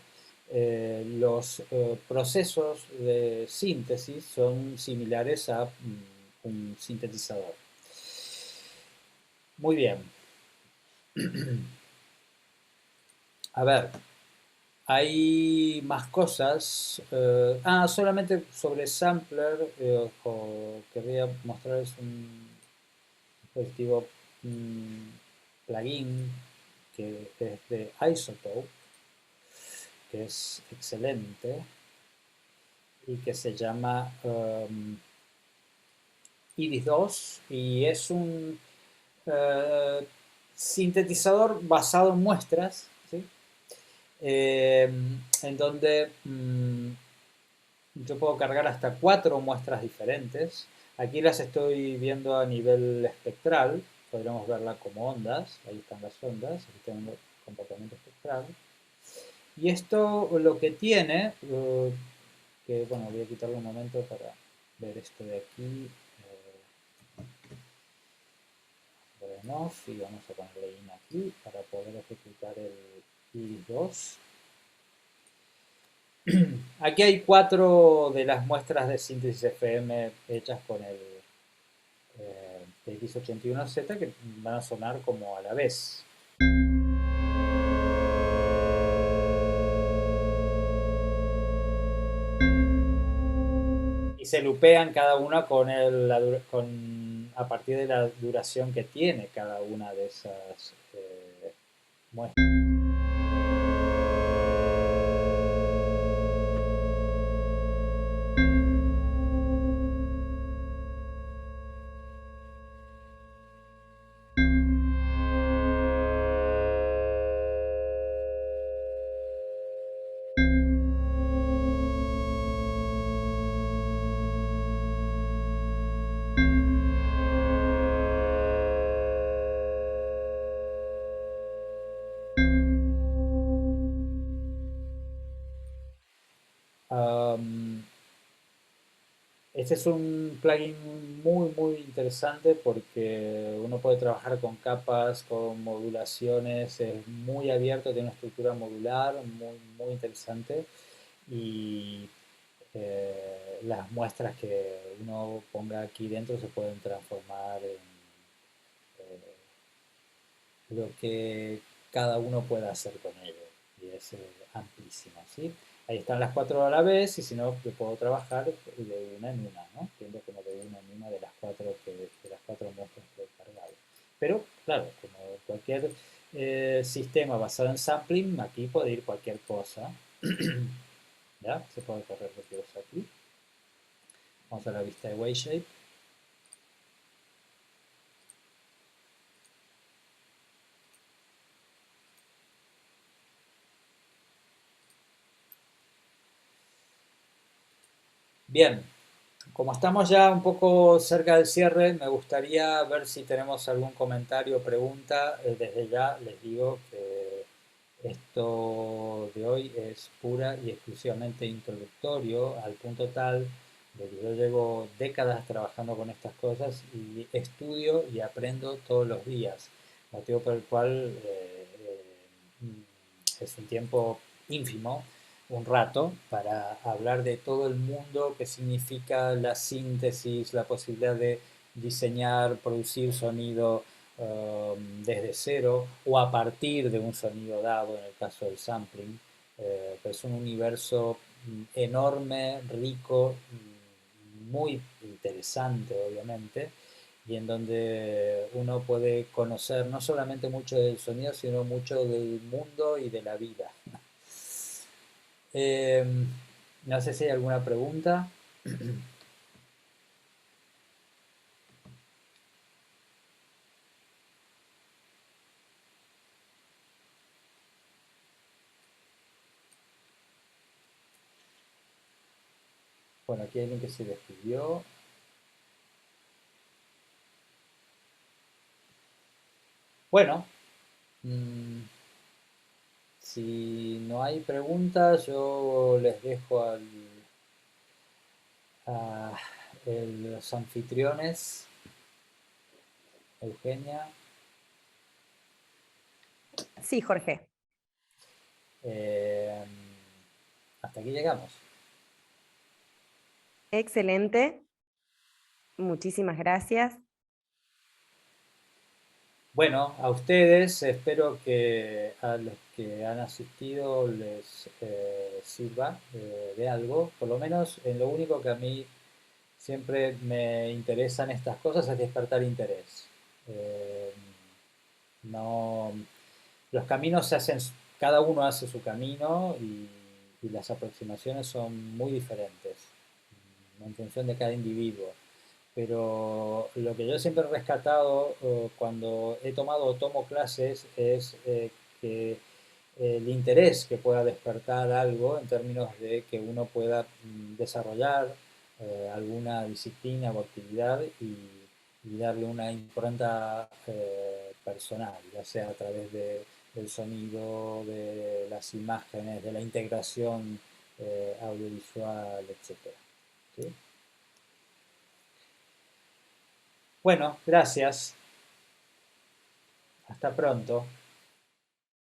los procesos de síntesis son similares a un sintetizador. Muy bien. A ver, hay más cosas. Solamente sobre sampler, querría mostrarles un dispositivo mm, plugin que es de Isotope, que es excelente y que se llama Iris 2 y es un sintetizador basado en muestras, ¿sí? Eh, en donde yo puedo cargar hasta 4 muestras diferentes. Aquí las estoy viendo a nivel espectral, podríamos verla como ondas, ahí están las ondas, aquí tengo el comportamiento espectral. Y esto lo que tiene, que bueno, voy a quitarle un momento para ver esto de aquí, on off, y vamos a ponerle in aquí para poder ejecutar el iris 2. Aquí hay 4 de las muestras de síntesis FM hechas con el TX81Z que van a sonar como a la vez. Y se lupean cada una a partir de la duración que tiene cada una de esas muestras. Um, Este es un plugin muy interesante porque uno puede trabajar con capas, con modulaciones, es muy abierto, tiene una estructura modular muy interesante y las muestras que uno ponga aquí dentro se pueden transformar en lo que cada uno pueda hacer con ello y es amplísimo, ¿sí? Ahí están las 4 a la vez y si no, yo puedo trabajar de una en una, ¿no? Viendo como de una en una de las cuatro muestras que he cargado. Pero, claro, como cualquier sistema basado en sampling, aquí puede ir cualquier cosa, ¿ya? Se puede correr recursos aquí. Vamos a la vista de WaveShape. Bien, como estamos ya un poco cerca del cierre, me gustaría ver si tenemos algún comentario o pregunta. Desde ya les digo que esto de hoy es pura y exclusivamente introductorio, al punto tal de que yo llevo décadas trabajando con estas cosas y estudio y aprendo todos los días, motivo por el cual es un tiempo ínfimo, un rato, para hablar de todo el mundo que significa la síntesis, la posibilidad de diseñar, producir sonido desde cero o a partir de un sonido dado, en el caso del sampling. Es un universo enorme, rico, muy interesante, obviamente, y en donde uno puede conocer no solamente mucho del sonido, sino mucho del mundo y de la vida. Eh, no sé si hay alguna pregunta. Bueno, aquí hay alguien que se despidió. Bueno, mmm, si no hay preguntas, yo les dejo a los anfitriones, Eugenia. Sí, Jorge. Eh, hasta aquí llegamos. Excelente. Muchísimas gracias. Bueno, a ustedes, espero que a los que han asistido les sirva de algo, por lo menos en lo único que a mí siempre me interesan estas cosas es despertar interés. Eh, no, los caminos se hacen, cada uno hace su camino y las aproximaciones son muy diferentes en función de cada individuo. pero lo que yo siempre he rescatado cuando he tomado o tomo clases es que el interés que pueda despertar algo en términos de que uno pueda desarrollar alguna disciplina o actividad y darle una impronta personal, ya sea a través del sonido, de las imágenes, de la integración audiovisual, etcétera. ¿Sí? Bueno, gracias. Hasta pronto.